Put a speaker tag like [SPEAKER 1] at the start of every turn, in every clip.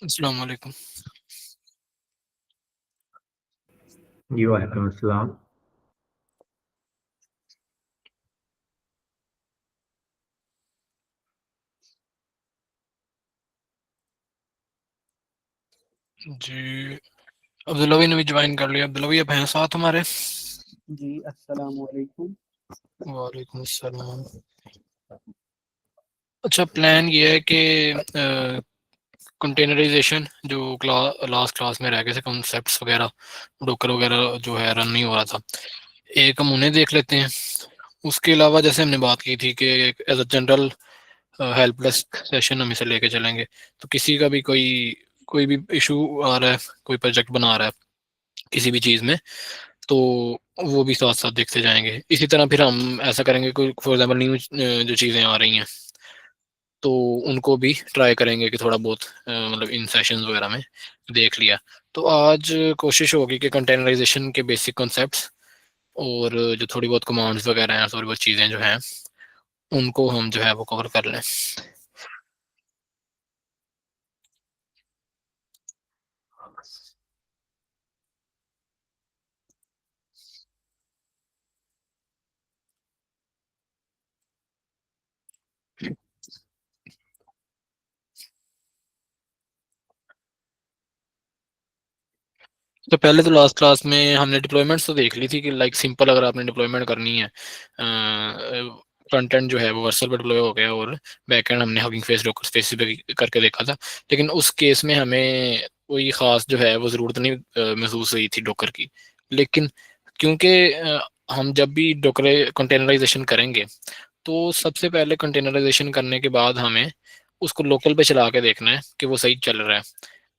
[SPEAKER 1] अस्सलाम वालेकुम।
[SPEAKER 2] जी वालेकुम अस्सलाम।
[SPEAKER 1] जी, अब्दुल्ला भाई ने भी ज्वाइन कर लिया। अब्दुल्ला भाई अब हैं साथ हमारे।
[SPEAKER 3] जी अस्सलाम वालेकुम।
[SPEAKER 1] वालेकुम अस्सलाम। अच्छा, प्लान ये है कि कंटेनराइजेशन जो लास्ट क्लास में रह गए थे, कॉन्सेप्ट्स वगैरह, डोकर वगैरह जो है रन नहीं हो रहा था, एक हम उन्हें देख लेते हैं। उसके अलावा जैसे हमने बात की थी कि as a general help desk session हम इसे लेके चलेंगे। तो किसी का भी कोई भी इशू आ रहा है, कोई प्रोजेक्ट बना रहा है किसी भी चीज़ में, तो वो भी साथ साथ देखते जाएंगे। इसी तरह फिर हम ऐसा करेंगे, कोई फॉर एग्जाम्पल न्यू जो चीज़ें आ रही हैं तो उनको भी ट्राई करेंगे कि थोड़ा बहुत मतलब इन सेशंस वगैरह में देख लिया। तो आज कोशिश होगी कि कंटेनराइजेशन के बेसिक कॉन्सेप्ट्स और जो थोड़ी बहुत कमांड्स वगैरह हैं, थोड़ी बहुत चीज़ें जो हैं, उनको हम जो है वो कवर कर लें। तो पहले तो लास्ट क्लास में हमने डिप्लॉयमेंट्स तो देख ली थी कि लाइक सिंपल अगर आपने डिप्लॉयमेंट करनी है, फ्रंट एंड जो है वो वर्सल पर डिप्लॉय हो गया और बैक एंड हमने हगिंग फेस डॉकर स्पेसिस पे करके देखा था। लेकिन उस केस में हमें कोई ख़ास जो है वो ज़रूरत नहीं महसूस हुई थी डॉकर की। लेकिन क्योंकि हम जब भी डॉकर कंटेनराइजेशन करेंगे तो सबसे पहले कंटेनराइजेशन करने के बाद हमें उसको लोकल पे चला के देखना है कि वो सही चल रहा है,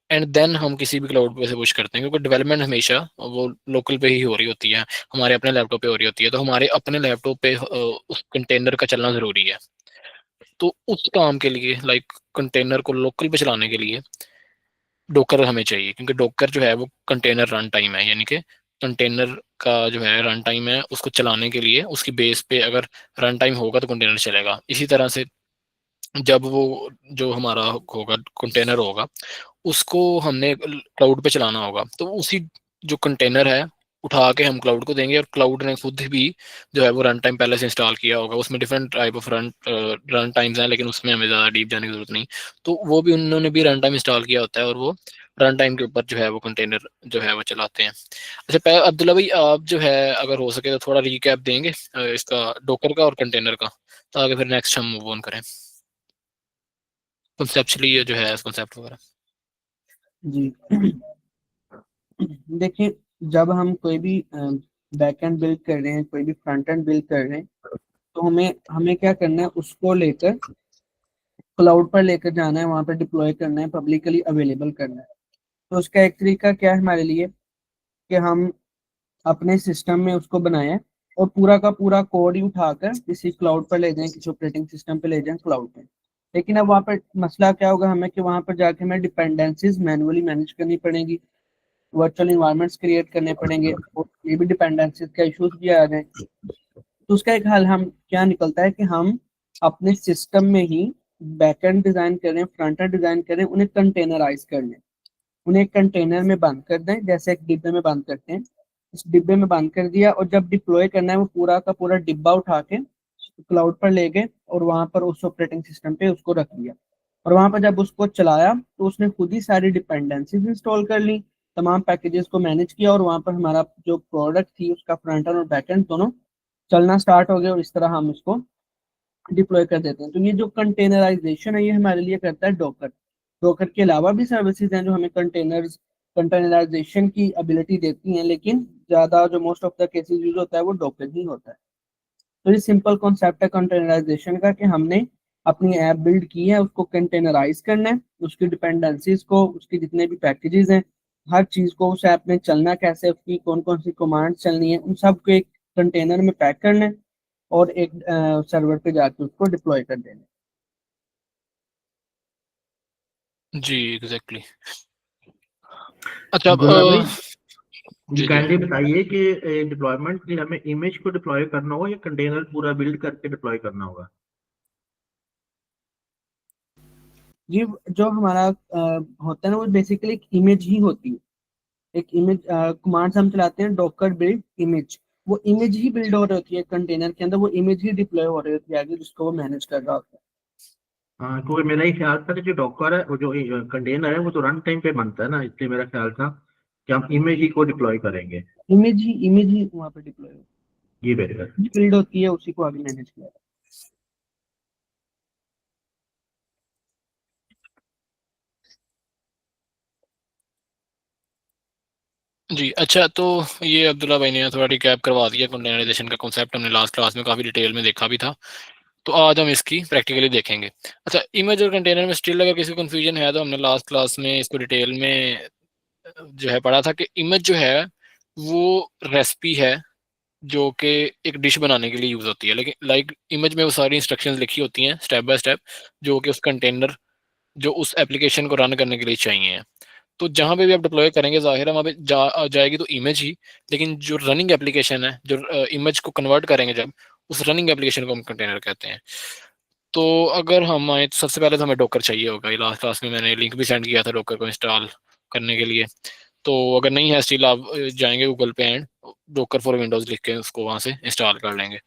[SPEAKER 1] एंड देन हम किसी भी क्लाउड पे से पुश करते हैं, क्योंकि डेवलपमेंट हमेशा वो लोकल पे ही हो रही होती है, हमारे अपने लैपटॉप पे हो रही होती है। तो हमारे अपने लैपटॉप पे उस कंटेनर का चलना ज़रूरी है। तो उस काम के लिए लाइक कंटेनर को लोकल पे चलाने के लिए डोकर हमें चाहिए, क्योंकि डोकर जो है वो कंटेनर रन टाइम है, यानी कि कंटेनर का जो है रन टाइम है, उसको चलाने के लिए उसकी बेस पे अगर रन टाइम होगा तो कंटेनर चलेगा। इसी तरह से जब वो जो हमारा होगा कंटेनर होगा, उसको हमने क्लाउड पे चलाना होगा, तो उसी जो कंटेनर है उठा के हम क्लाउड को देंगे, और क्लाउड ने खुद भी जो है वो रन टाइम पहले से इंस्टॉल किया होगा। उसमें different type of run times हैं, लेकिन उसमें हमें ज़्यादा डीप जाने की जरूरत नहीं। तो वो भी उन्होंने भी रन टाइम इंस्टॉल किया होता है, और वो रन टाइम के ऊपर जो है वो कंटेनर जो है वो चलाते हैं। अच्छा, अब्दुल्ला भाई आप जो है अगर हो सके तो थोड़ा रिकैप देंगे इसका, डोकर का और कंटेनर का, ताकि फिर नेक्स्ट हम मूव ऑन करें कंसेप्चुअली ये जो है कंसेप्ट वगैरह।
[SPEAKER 3] जी देखिए, जब हम कोई भी बैकएंड बिल्ड कर रहे हैं, कोई भी फ्रंट एंड बिल्ड कर रहे हैं, तो हमें हमें क्या करना है, उसको लेकर क्लाउड पर लेकर जाना है, वहां पर डिप्लॉय करना है, पब्लिकली अवेलेबल करना है। तो उसका एक तरीका क्या है हमारे लिए, कि हम अपने सिस्टम में उसको बनाएं और पूरा का पूरा कोड ही उठाकर किसी क्लाउड पर ले जाएं, किसी ऑपरेटिंग सिस्टम पे ले जाएं, क्लाउड पे। लेकिन अब वहाँ पर मसला क्या होगा हमें, कि वहाँ पर जाके हमें डिपेंडेंसीज मैनुअली मैनेज करनी पड़ेगी, वर्चुअल इन्वायरमेंट्स क्रिएट करने पड़ेंगे, और ये भी डिपेंडेंसीज का इश्यूज भी आ रहे हैं। तो उसका एक हल हम क्या निकलता है, कि हम अपने सिस्टम में ही बैकएंड डिजाइन करें, फ्रंट एंड डिजाइन करें, उन्हें कंटेनराइज कर लें, उन्हें एक कंटेनर में बंद कर दें, जैसे एक डिब्बे में बंद करते हैं। इस डिब्बे में बंद कर दिया, और जब डिप्लॉय करना है वो पूरा का पूरा डिब्बा उठा के क्लाउड पर ले गए, और वहां पर उस ऑपरेटिंग सिस्टम पे उसको रख दिया। और वहां पर जब उसको चलाया तो उसने खुद ही सारी डिपेंडेंसीज इंस्टॉल कर ली, तमाम पैकेजेस को मैनेज किया, और वहां पर हमारा जो प्रोडक्ट थी उसका फ्रंट एंड और बैक एंड दोनों चलना स्टार्ट हो गया, और इस तरह हम इसको डिप्लॉय कर देते हैं। तो ये जो कंटेनराइजेशन है ये हमारे लिए करता है डॉकर। डॉकर के अलावा भी सर्विसेज हैं जो हमें कंटेनराइजेशन की एबिलिटी देती हैं, लेकिन ज्यादा जो most of the cases use होता है वो डॉकर ही होता है। तो ये सिंपल कॉन्सेप्ट है कंटेनराइजेशन का, कि हमने अपनी ऐप बिल्ड की है, उसको कंटेनराइज करना है, उसकी डिपेंडेंसीज को, उसके जितने भी पैकेजेस हैं, हर चीज को, उस ऐप में चलना कैसे, उसकी कौन कौन सी कमांड चलनी है, उन सबको एक कंटेनर में पैक करना है, और एक सर्वर पे जाके उसको डिप्लॉय कर देना है।
[SPEAKER 1] जी एग्जैक्टली exactly. अच्छा अब
[SPEAKER 2] अब्दुल्ला भाई, जी
[SPEAKER 1] जी जी।
[SPEAKER 2] काइंडली बताइए कि डिप्लॉयमेंट के लिए हमें इमेज को डिप्लॉय करना होगा या कंटेनर पूरा बिल्ड करके डिप्लॉय करना होगा।
[SPEAKER 3] जी जो हमारा होता है ना, वो बेसिकली एक इमेज ही होती है। एक इमेज कमांड्स हम चलाते हैं, डॉकर बिल्ड इमेज, वो इमेज ही बिल्ड हो रही होती है कंटेनर के अंदर, वो इमेज ही डिप्लॉय हो रही होती है आगे, जिसको वो मैनेज कर रहा होता है।
[SPEAKER 2] हाँ, क्योंकि मेरा ही ख्याल था कि जो डॉकर है, वो जो कंटेनर है, वो तो रन टाइम पे बनता है ना, इसलिए मेरा ख्याल था कि हम इमेज ही को डिप्लॉय करेंगे।
[SPEAKER 3] इमेज ही वहाँ पे डिप्लॉय होती
[SPEAKER 2] ये बेहतर।
[SPEAKER 3] है, बिल्ड होती है, उसी को आगे मैनेज किया जाता
[SPEAKER 1] जी अच्छा, तो ये अब्दुल्ला भाई ने थोड़ा रिकैप करवा दिया कंटेनराइजेशन का कॉन्सेप्ट, हमने लास्ट क्लास में काफ़ी डिटेल में देखा भी था। तो आज हम इसकी प्रैक्टिकली देखेंगे। अच्छा, इमेज और कंटेनर में स्टिल अगर किसी को कंफ्यूजन है तो हमने लास्ट क्लास में इसको डिटेल में जो है पढ़ा था कि इमेज जो है वो रेसिपी है जो कि एक डिश बनाने के लिए यूज होती है, लेकिन लाइक इमेज में वो सारी इंस्ट्रक्शंस लिखी होती हैं स्टेप बाय स्टेप, जो कि उस कंटेनर जो उस एप्लीकेशन को रन करने के लिए चाहिए। तो जहां पे भी आप डिप्लॉय करेंगे जाहिर है वहां पे जाएगी तो इमेज ही, लेकिन जो रनिंग एप्लीकेशन है जो इमेज को कन्वर्ट करेंगे जब, उस रनिंग एप्लीकेशन को हम कंटेनर कहते हैं। तो अगर हम आए तो सबसे पहले तो हमें डॉकर चाहिए होगा। ये लास्ट क्लास में मैंने लिंक भी सेंड किया था डॉकर को इंस्टॉल करने के लिए। तो अगर नहीं है स्टिल, आप जाएंगे गूगल पे एंड डॉकर फॉर विंडोज लिख के उसको वहां से इंस्टॉल कर लेंगे।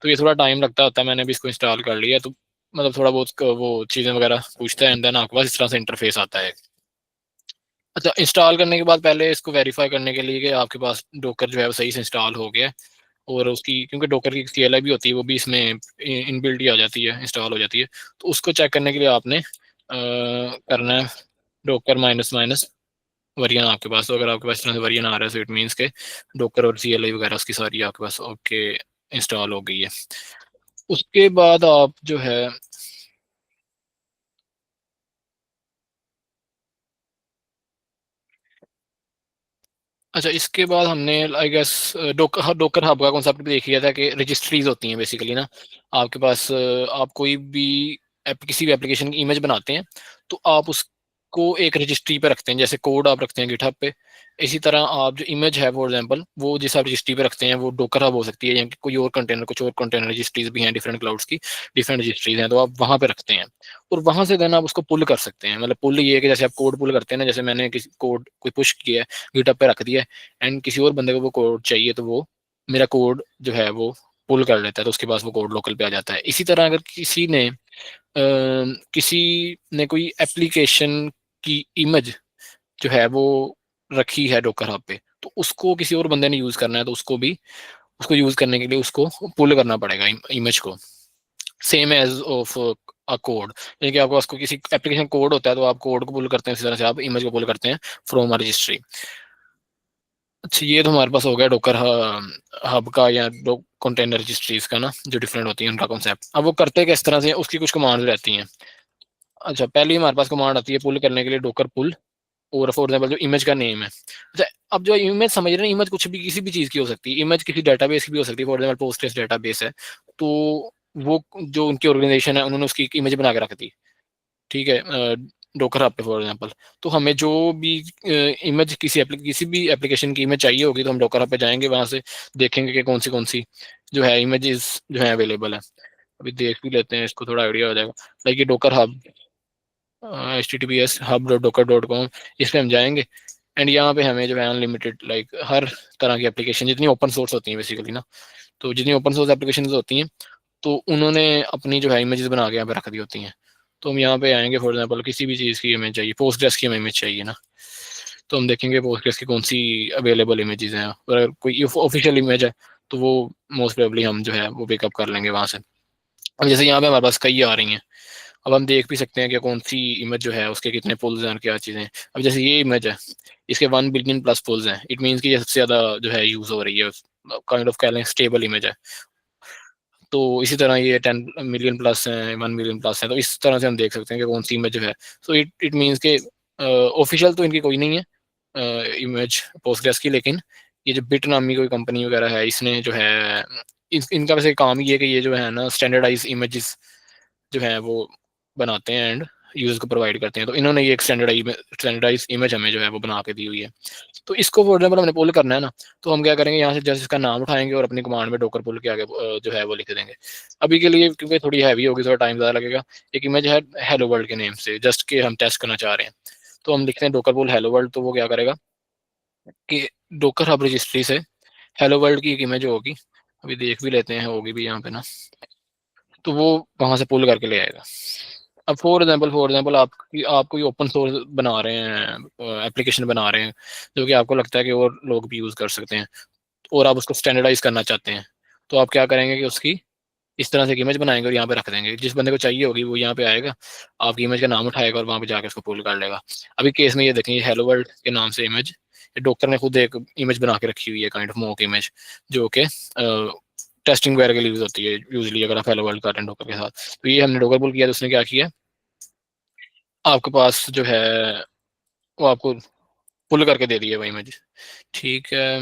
[SPEAKER 1] तो ये थोड़ा टाइम लगता होता है, मैंने भी इसको इंस्टॉल कर लिया, तो मतलब थोड़ा बहुत वो चीज़ें वगैरह पूछता है एंड देन आपके पास इस तरह से इंटरफेस आता है। अच्छा, इंस्टॉल करने के बाद पहले इसको वेरीफाई करने के लिए कि आपके पास डोकर जो है वो सही से इंस्टॉल हो गया है, और उसकी क्योंकि डोकर की CLI भी होती है, वो भी इसमें इनबिल्ट ही आ जाती है, इंस्टॉल हो जाती है। तो उसको चेक करने के लिए आपने करना है डोकर माइनस माइनस वर्जन आपके पास। तो अगर आपके पास इस तरह से वर्जन आ रहा है तो इट मीन्स के डोकर और CLI वगैरह उसकी सारी आपके पास ओके इंस्टॉल हो गई है। उसके बाद आप जो है, अच्छा इसके बाद हमने आई गेस डोकर हब का कॉन्सेप्ट भी देख लिया था कि रजिस्ट्रीज होती हैं बेसिकली ना आपके पास। आप कोई भी किसी भी एप्लीकेशन की इमेज बनाते हैं तो आप उसको एक रजिस्ट्री पे रखते हैं, जैसे कोड आप रखते हैं गिटहब पे। इसी तरह आप जो इमेज है फॉर एग्जांपल वो जिस आप रजिस्ट्री पे रखते हैं वो डोकर हब हो सकती है, या कोई और कंटेनर, कुछ और कंटेनर रजिस्ट्रीज भी हैं डिफरेंट क्लाउड्स की, डिफरेंट रजिस्ट्रीज हैं, तो आप वहां पे रखते हैं। और वहां से देन आप उसको पुल कर सकते हैं। मतलब पुल ये है कि जैसे आप कोड पुल करते हैं ना, जैसे मैंने किसी कोड कोई पुश किया है गिटहब पे रख दिया है एंड किसी और बंदे को वो कोड चाहिए, तो वो मेरा कोड जो है वो पुल कर लेता है, तो उसके पास वो कोड लोकल पे आ जाता है। इसी तरह अगर किसी ने कोई एप्लीकेशन की इमेज जो है वो रखी है डॉकर हब पे, तो उसको किसी और बंदे ने यूज करना है, तो उसको भी उसको यूज करने के लिए उसको पुल करना पड़ेगा इमेज को, same as of a code. यानी कि आपको उसको किसी एप्लीकेशन कोड होता है तो आप कोड को पुल करते हैं, इसी तरह से आप इमेज को पुल करते हैं फ्रॉम अ रजिस्ट्री। अच्छा, ये तो हमारे पास हो गया डोकर हब का या दो कंटेनर रजिस्ट्रीज का ना, जो डिफरेंट होती है उनका कॉन्सेप्ट। अब वो करते किस तरह से, उसकी कुछ कमांड रहती हैं। अच्छा, पहले हमारे पास कमांड आती है पुल करने के लिए डोकर पुल, और फॉर एग्जाम्पल जो इमेज का नेम है। अच्छा, अब जो इमेज समझ रहे हैं, इमेज कुछ भी किसी भी चीज की हो सकती है, इमेज किसी डेटाबेस की भी हो सकती है, फॉर एग्जाम्पल पोस्टग्रेस डेटाबेस है, तो वो जो उनकी ऑर्गेनाइजेशन है उन्होंने उसकी इमेज बना के रख दी, ठीक है, डोकर हब पे फॉर एग्जांपल। तो हमें जो भी इमेज किसी भी एप्लीकेशन की इमेज चाहिए होगी तो हम डोकर हब पे जाएंगे, वहां से देखेंगे कि कौन सी जो है इमेजेस जो है अवेलेबल है। अभी देख भी लेते हैं, इसको थोड़ा आइडिया हो जाएगा। लाइक ये डोकर हब https://hub.docker.com, इस पे हम जाएंगे एंड यहाँ पे हमें जो है अनलिमिटेड लाइक हर तरह की एप्लीकेशन जितनी ओपन सोर्स होती हैं बेसिकली ना, तो जितनी ओपन सोर्स एप्लीकेशन होती हैं तो उन्होंने अपनी जो है इमेजेस बना के यहाँ पे रख दी होती हैं। तो हम यहाँ पे आएंगे, फॉर एग्जांपल किसी भी चीज़ की इमेज चाहिए, पोस्टग्रेस की हमें इमेज चाहिए ना, तो हम देखेंगे पोस्टग्रेस की कौन सी अवेलेबल इमेजेस हैं। अगर कोई ऑफिशियल इमेज है तो वो मोस्ट प्रोबेबली हम जो है वो पिकअप कर लेंगे वहाँ से। अब जैसे यहाँ पे हमारे पास कई आ रही हैं, अब हम देख भी सकते हैं कि कौन सी इमेज जो है उसके कितने पुल्स हैं और क्या चीज़ें हैं। अब जैसे ये इमेज है, इसके 1 बिलियन प्लस पुल्स हैं, इट मीन्स कि ये सबसे ज़्यादा जो है यूज़ हो रही है, काइंड ऑफ कह लें स्टेबल इमेज है। तो इसी तरह ये 10 मिलियन प्लस हैं, 1 मिलियन प्लस हैं, तो इस तरह से हम देख सकते हैं कि कौन सी इमेज जो है। सो इट मीन्स के ऑफिशियल तो इनकी कोई नहीं है इमेज पोस्टग्रेस की, लेकिन ये जो बिट नामी कोई कंपनी वगैरह है इसने जो है इनका वैसे काम ही है कि ये जो है ना स्टैंडर्डाइज इमेजेस जो है वो बनाते हैं एंड यूजर को प्रोवाइड करते हैं। तो इन्होंने ये एक स्टैंडर्डाइज इमेज हमें जो है वो बना के दी हुई है। तो इसको फॉर एग्जाम्पल हमने पुल करना है ना, तो हम क्या करेंगे, यहाँ से जस्ट इसका नाम उठाएंगे और अपनी कमांड में डॉकर पुल के आगे जो है वो लिख देंगे। अभी के लिए क्योंकि थोड़ी हैवी होगी, थोड़ा टाइम ज़्यादा लगेगा, एक इमेज है हेलो वर्ल्ड के नेम से, जस्ट के हम टेस्ट करना चाह रहे हैं। तो हम लिखते हैं डॉकर पुल हेलो वर्ल्ड, तो वो क्या करेगा कि डॉकर हब रजिस्ट्री से हेलो वर्ल्ड की एक इमेज होगी, अभी देख भी लेते हैं, होगी भी यहाँ पे ना, तो वो वहां से पुल करके ले आएगा। अब फॉर एग्जांपल आप कोई ओपन सोर्स बना रहे हैं, एप्लीकेशन बना रहे हैं जो कि आपको लगता है कि और लोग भी यूज़ कर सकते हैं, और आप उसको स्टैंडर्डाइज करना चाहते हैं, तो आप क्या करेंगे कि उसकी इस तरह से एक इमेज बनाएंगे और यहाँ पे रख देंगे। जिस बंदे को चाहिए होगी वो यहाँ पे आएगा, आपकी इमेज का नाम उठाएगा और वहाँ पे जाके उसको पुल कर लेगा। अभी केस में ये देखें, हेलो वर्ल्ड के नाम से इमेज, डॉक्टर ने खुद एक इमेज बना के रखी हुई है, काइंड ऑफ मॉक इमेज, जो कि टेस्टिंग वगैरह के लिए यूज होती है यूजली, अगर आप हेलो वर्ल्ड कर रहे हैं डॉक्टर के साथ। तो ये हमने डॉकर पुल किया, तो उसने क्या किया, आपके पास जो है वो आपको पुल करके दे दिया वही इमेज। ठीक है,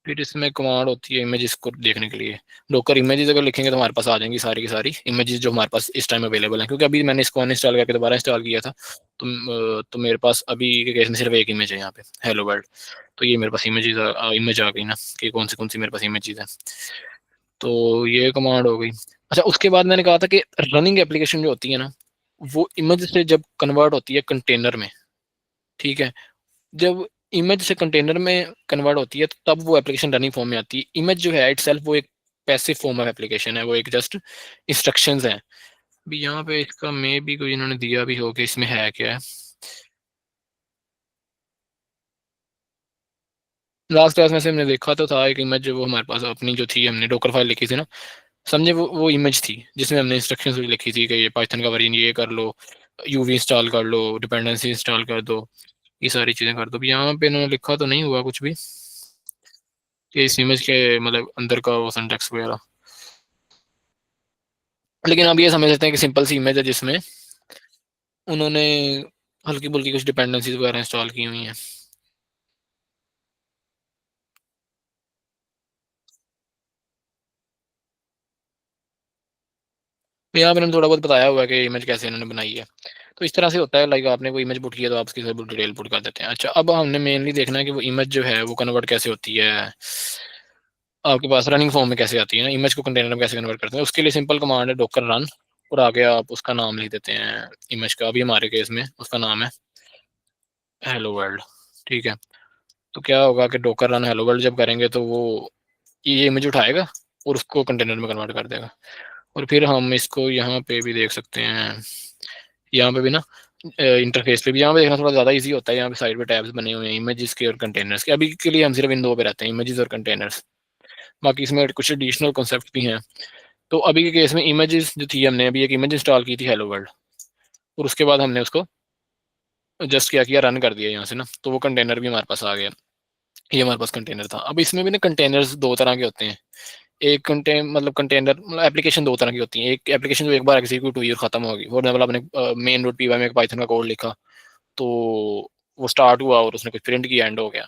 [SPEAKER 1] फिर इसमें कमांड होती है इमेजेस को देखने के लिए। डॉकर इमेजेस अगर लिखेंगे तो हमारे पास आ जाएंगी सारी की सारी इमेजेस जो हमारे पास इस टाइम अवेलेबल हैं, क्योंकि अभी मैंने इसको अनइंस्टॉल करके दोबारा इंस्टॉल किया था, तो मेरे पास अभी के केस में सिर्फ एक इमेज है यहाँ पे, हेलो वर्ल्ड। तो ये मेरे पास इमेज आ गई ना कि कौन सी मेरे पास इमेजेस हैं। तो ये कमांड हो गई। अच्छा, उसके बाद मैंने कहा था कि रनिंग एप्लीकेशन जो होती है ना, वो इमेज से जब कन्वर्ट होती है कंटेनर में, ठीक है, जब इमेज से कंटेनर में कन्वर्ट होती है तो तब वो एप्लीकेशन रनिंग फॉर्म में आती है। इमेज जो है इटसेल्फ वो एक पैसिव फॉर्म ऑफ एप्लीकेशन है, वो एक जस्ट इंस्ट्रक्शंस हैं। अभी यहाँ पे इसका मे भी कोई इन्होंने दिया भी हो कि इसमें है क्या है। लास्ट क्लास में से हमने देखा तो था एक इमेज, वो हमारे पास अपनी जो थी, हमने डॉकर फाइल लिखी थी ना, समझे, वो इमेज थी जिसमें हमने इंस्ट्रक्शंस भी लिखी थी कि ये पाइथन का वर्जन ये कर लो, यूवी इंस्टॉल कर लो, डिपेंडेंसी इंस्टॉल कर दो, ये सारी चीज़ें कर दो। यहाँ पे इन्होंने लिखा तो नहीं हुआ कुछ भी कि इस इमेज के मतलब अंदर का वो सिंटैक्स वगैरह, लेकिन आप ये समझ सकते हैं कि सिंपल सी इमेज है जिसमें उन्होंने हल्की बुल्की कुछ डिपेंडेंसीज वगैरह इंस्टॉल की हुई हैं। तो यहाँ पर हमने थोड़ा बहुत बताया हुआ है कि इमेज कैसे इन्होंने बनाई है। तो इस तरह से होता है, लाइक आपने कोई इमेज पुट किया तो आप उसकी सब डिटेल पुट कर देते हैं। अच्छा, अब हमने मेनली देखना है कि वो इमेज जो है वो कन्वर्ट कैसे होती है, आपके पास रनिंग फॉर्म में कैसे आती है ना, इमेज को कंटेनर में कैसे कन्वर्ट करते हैं। उसके लिए सिंपल कमांड है डॉकर रन, और आगे आप उसका नाम लिख देते हैं इमेज का। अभी हमारे केस में उसका नाम है हेलो वर्ल्ड, ठीक है। तो क्या होगा कि डॉकर रन हेलो वर्ल्ड जब करेंगे तो वो ये इमेज उठाएगा और उसको कंटेनर में कन्वर्ट कर देगा। और फिर हम इसको यहाँ पे भी देख सकते हैं, यहाँ पे भी ना इंटरफेस पे भी यहाँ पे देखना थोड़ा ज़्यादा इजी होता है। यहाँ पे साइड पे टैब्स बने हुए हैं इमेजेस के और कंटेनर्स के। अभी के लिए हम सिर्फ इन दो पे रहते हैं, इमेजेस और कंटेनर्स, बाकी इसमें कुछ एडिशनल कॉन्सेप्ट भी हैं। तो अभी के केस में इमेजेस जो थी, हमने अभी एक इमेज इंस्टॉल की थी हेलो वर्ल्ड, और उसके बाद हमने उसको जस्ट क्या किया, रन कर दिया यहाँ से ना, तो वो कंटेनर भी हमारे पास आ गया। ये हमारे पास कंटेनर था। अब इसमें भी ना कंटेनर्स दो तरह के होते हैं। एक कंटेनर मतलब एप्लीकेशन दो तरह की होती है। एक एप्लीकेशन जो एक बार एग्जीक्यूट हुई और खत्म होगी, फॉर एग्जाम्पल आपने मेन डॉट पी वाई में एक पाइथन का कोड लिखा, तो वो स्टार्ट हुआ और उसने कुछ प्रिंट किया, एंड हो गया।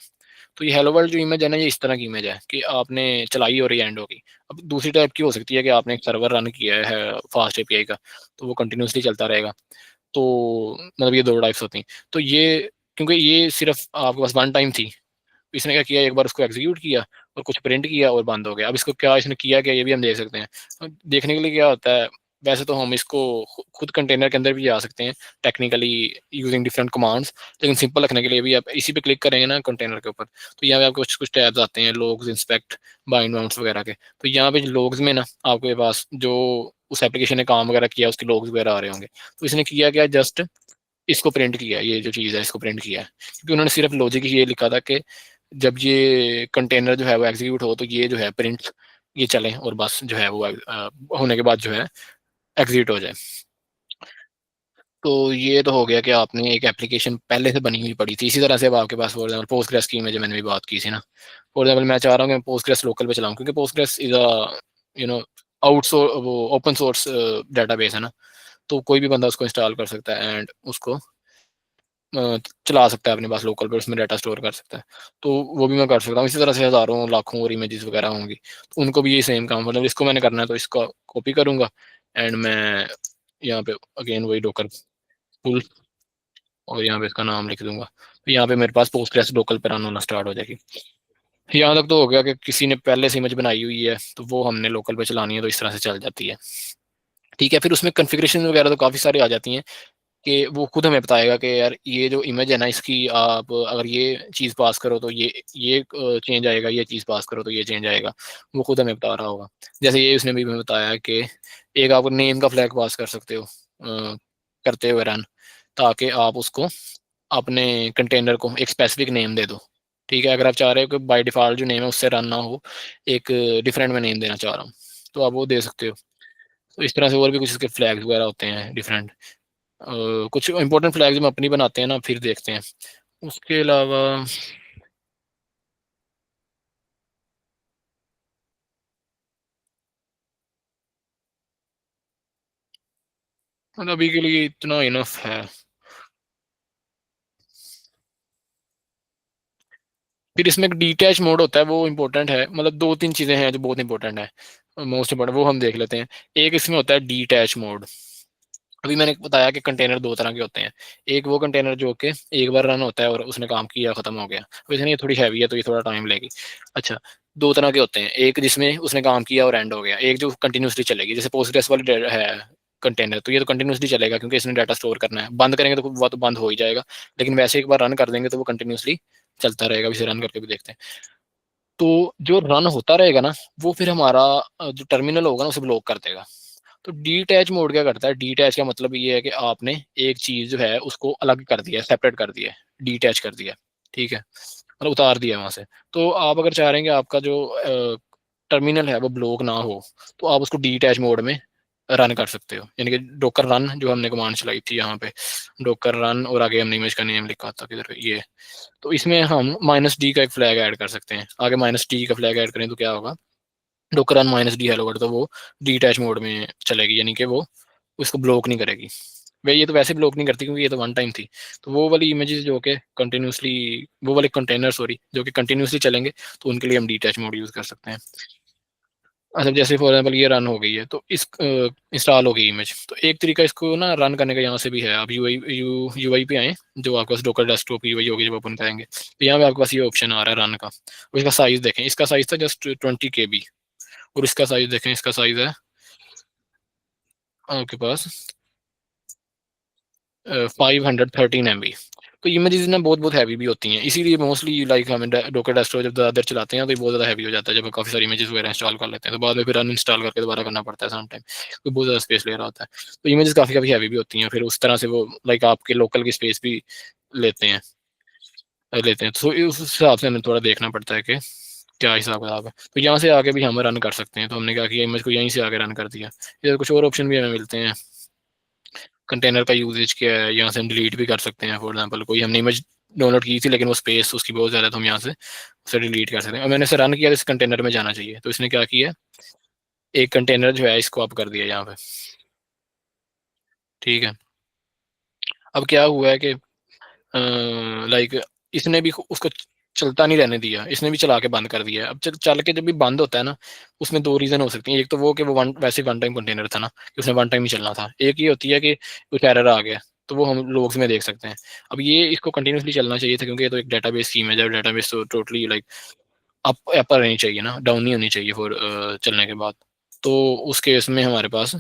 [SPEAKER 1] तो ये हेलो वर्ल्ड जो इमेज है ना, ये इस तरह की इमेज है कि आपने चलाई और ये एंड होगी। अब दूसरी टाइप की हो सकती है कि आपने एक सर्वर रन किया है फास्ट एपीआई का, तो वो कंटिन्यूसली चलता रहेगा। तो मतलब ये दो टाइप्स होती हैं। तो ये क्योंकि ये सिर्फ आपके पास वन टाइम थी, इसने क्या किया, एक बार उसको एग्जीक्यूट किया और कुछ प्रिंट किया और बंद हो गया। अब इसको क्या इसने किया क्या, ये भी हम देख सकते हैं। देखने के लिए क्या होता है, वैसे तो हम इसको खुद कंटेनर के अंदर भी जा सकते हैं टेक्निकली यूजिंग डिफरेंट कमांड्स, लेकिन सिंपल रखने के लिए भी आप इसी पे क्लिक करेंगे ना कंटेनर के ऊपर, तो यहाँ पे आपको कुछ कुछ टैब्स आते हैं, लॉग्स, इंस्पेक्ट, बाइंड बाउंड्स वगैरह के। तो यहाँ पे लॉग्स में ना आपके पास जो उस एप्लीकेशन ने काम वगैरह किया उसके लॉग्स वगैरह आ रहे होंगे। तो इसने किया क्या, जस्ट इसको प्रिंट किया, ये जो चीज़ है इसको प्रिंट किया है, क्योंकि उन्होंने सिर्फ लॉजिक ही ये लिखा था कि जब ये कंटेनर जो है वो एग्जीक्यूट हो तो ये जो है प्रिंट ये चले, और बस जो है वो होने के बाद जो है एग्जीक्यूट हो जाए। तो ये तो हो गया कि आपने एक एप्लीकेशन पहले से बनी हुई पड़ी थी। इसी तरह से अब आपके पास फॉर एग्जाम्पल पोस्टग्रेस की इमेज मैंने भी बात की थी ना। फॉर एग्जाम्पल मैं चाह रहा हूँ कि मैं पोस्टग्रेस लोकल पे चलाऊँ, क्योंकि Postgres is a you know outsource, वो ओपन सोर्स डाटाबेस है ना, तो कोई भी बंदा उसको इंस्टॉल कर सकता है एंड उसको चला सकता है अपने पास लोकल पे, उसमें डाटा स्टोर कर सकता है। तो वो भी मैं कर सकता हूँ। इसी तरह से हज़ारों लाखों और इमेजेस वगैरह होंगी, तो उनको भी ये सेम काम, मतलब इसको मैंने करना है तो इसका कॉपी करूँगा एंड मैं यहाँ पे अगेन वही डोकर पुल, और यहाँ पे इसका नाम लिख दूंगा। तो यहाँ पे मेरे पास पोस्टग्रेस लोकल पे रन होना स्टार्ट हो जाएगी। यहाँ तक तो हो गया कि किसी ने पहले से इमेज बनाई हुई है तो वो हमने लोकल पे चलानी है तो इस तरह से चल जाती है। ठीक है, फिर उसमें कॉन्फ़िगरेशन वगैरह तो काफ़ी सारी आ जाती हैं कि वो खुद हमें बताएगा कि यार ये जो इमेज है ना, इसकी आप अगर ये चीज़ पास करो तो ये चेंज आएगा, ये चीज़ पास करो तो ये चेंज आएगा। वो खुद हमें बता रहा होगा। जैसे ये उसने भी हमें बताया कि एक आप नेम का फ्लैग पास कर सकते हो करते हुए रन, ताकि आप उसको अपने कंटेनर को एक स्पेसिफिक नेम दे दो। ठीक है, अगर आप चाह रहे हो कि बाय डिफ़ॉल्ट जो नेम है उससे रन ना हो, एक डिफरेंट में नेम देना चाह रहा हूँ, तो आप वो दे सकते हो। तो इस तरह से और भी कुछ इसके फ्लैग्स वगैरह होते हैं डिफरेंट। कुछ इंपॉर्टेंट फ्लैग्स हम अपनी बनाते हैं ना, फिर देखते हैं। उसके अलावा मतलब अभी के लिए इतना इनफ है। फिर इसमें एक डिटैच मोड होता है, वो इम्पोर्टेंट है। मतलब दो तीन चीज़ें हैं जो बहुत इंपॉर्टेंट है, मोस्ट इंपॉर्टेंट वो हम देख लेते हैं। एक इसमें होता है डिटैच मोड। अभी मैंने बताया कि कंटेनर दो तरह के होते हैं। एक वो कंटेनर जो कि एक बार रन होता है और उसने काम किया खत्म हो गया, वैसे ये थोड़ी हैवी है तो ये थोड़ा टाइम लेगी। अच्छा, दो तरह के होते हैं, एक जिसमें उसने काम किया और एंड हो गया, एक जो कंटिन्यूसली चलेगी। जैसे पोस्टग्रेस वाली है कंटेनर, तो ये तो कंटिन्यूसली चलेगा क्योंकि इसने डाटा स्टोर करना है। बंद करेंगे तो वो तो बंद हो ही जाएगा, लेकिन वैसे एक बार रन कर देंगे तो वो कंटिन्यूसली चलता रहेगा। इसे रन करके भी देखते हैं। तो जो रन होता रहेगा ना, वो फिर हमारा जो टर्मिनल होगा ना उसे ब्लॉक कर देगा। तो डीटैच मोड क्या करता है? डीटैच का मतलब ये है कि आपने एक चीज जो है उसको अलग कर दिया, सेपरेट कर दिया, डीटैच कर दिया। ठीक है, मतलब उतार दिया वहां से। तो आप अगर चाह रहे हैं कि आपका जो टर्मिनल है वो ब्लॉक ना हो, तो आप उसको डीटैच मोड में रन कर सकते हो। यानी कि डोकर रन जो हमने कमांड चलाई थी यहाँ पे, डोकर रन, और आगे हमने इमेज का नेम लिखा था किधर ये। तो इसमें हम -d का एक फ्लैग ऐड कर सकते हैं। आगे -d का फ्लैग ऐड करें तो क्या होगा? Docker run -d hello word, तो वो डीटैच मोड में चलेगी, यानी कि वो उसको ब्लॉक नहीं करेगी। वे ये तो वैसे ब्लॉक नहीं करती क्योंकि ये तो वन टाइम थी। तो वो वाली इमेजेस जो कि कंटिन्यूसली, वो वाले कंटेनर सॉरी जो कि कंटिन्यूसली चलेंगे, तो उनके लिए हम डीटैच मोड यूज़ कर सकते हैं। अच्छा, जैसे फॉर एग्जाम्पल ये रन हो गई है तो इस इंस्टॉल हो गई इमेज, तो एक तरीका इसको ना रन करने का यहाँ से भी है। आप यूआई पे आए, जो आपके पास डॉकर डेस्कटॉप यूआई होगी जब ओपन करेंगे, तो यहाँ पे आपके पास ये ऑप्शन आ रहा है रन का। और इसका साइज देखें, इसका साइज था जस्ट 20 KB, और इसका साइज देखें, इसका साइज है आपके पास 513 MB। तो इमेजेस ना बहुत बहुत हैवी भी होती हैं, इसीलिए मोस्टली लाइक हमें डोकर डेस्कटॉप जब ज़्यादा देर चलाते हैं तो ये बहुत ज़्यादा हैवी हो जाता है। जब काफ़ी सारी इमेजेस वगैरह इंस्टॉल कर लेते हैं तो बाद में फिर अनइंस्टॉल करके दोबारा करना पड़ता है सम टाइम, तो बहुत ज़्यादा स्पेस ले रहा होता है। तो इमेजेस काफ़ी काफ़ी हैवी भी होती हैं, फिर उस तरह से वो लाइक आपके लोकल की स्पेस भी लेते हैं लेते हैं। तो उस हिसाब से हमें थोड़ा देखना पड़ता है कि क्या हिसाब किताब है। तो यहाँ से आके भी हम रन कर सकते हैं। तो हमने क्या किया, इमेज को यहीं से आके रन कर दिया। इधर कुछ और ऑप्शन भी हमें मिलते हैं। कंटेनर का यूजेज क्या है, यहाँ से हम डिलीट भी कर सकते हैं। फॉर एग्जांपल कोई हमने इमेज डाउनलोड की थी लेकिन वो स्पेस उसकी बहुत ज़्यादा, तो हम यहाँ से उसे डिलीट कर सकते हैं। और मैंने इसे रन किया तो इस कंटेनर में जाना चाहिए, तो इसने क्या किया, एक कंटेनर जो है इसको आप कर दिया यहाँ पे। ठीक है, अब क्या हुआ है कि लाइक इसने भी उसको चलता नहीं रहने दिया, इसने भी चला के बंद कर दिया है। अब चल के जब भी बंद होता है ना, उसमें दो रीज़न हो सकती हैं। एक तो वो कि वो वैसे वन टाइम कंटेनर था ना, कि उसने वन टाइम ही चलना था। एक ये होती है कि कुछ एरर आ गया, तो वो हम लोग्स में देख सकते हैं। अब ये इसको कंटिन्यूसली चलना चाहिए था क्योंकि ये तो एक डेटाबेस स्कीम है। जब डेटाबेस तो टोटली लाइक अप रहनी चाहिए ना, डाउन नहीं होनी चाहिए फॉर चलने के बाद। तो उस केस में हमारे पास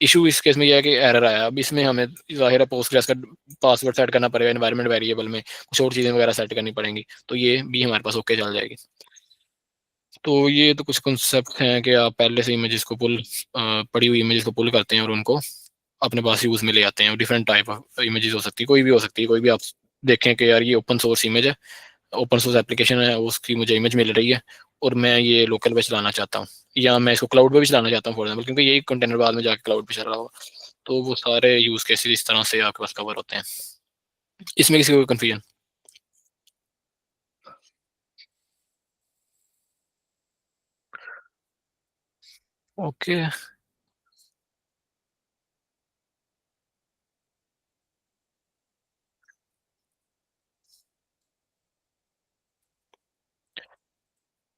[SPEAKER 1] इशू इस केस में ये है कि एरर आया। अब इसमें हमें ज़ाहिर है पोस्टग्रेस का पासवर्ड सेट करना पड़ेगा, एनवायरनमेंट वेरिएबल में कुछ और चीज़ें वगैरह सेट करनी पड़ेंगी, तो ये भी हमारे पास ओके चल जाएगी। तो ये तो कुछ कॉन्सेप्ट हैं कि आप पहले से इमेजेस को पड़ी हुई इमेजेस को पुल करते हैं और उनको अपने पास यूज़ में ले आते हैं। डिफरेंट टाइप ऑफ इमेजेस हो सकती है, कोई भी हो सकती है। कोई भी आप देखें कि यार ये ओपन सोर्स इमेज है, ओपन सोर्स एप्लीकेशन है, उसकी मुझे इमेज मिल रही है और मैं ये लोकल पे चलाना चाहता हूँ, या मैं इसको क्लाउड पे भी चलाना चाहता हूँ फॉर एग्जाम्पल, क्योंकि यही कंटेनर बाद में जाके क्लाउड पे चल रहा होगा। तो वो सारे यूज़ केसेस इस तरह से आपके पास कवर होते हैं। इसमें किसी को कन्फ्यूजन? ओके,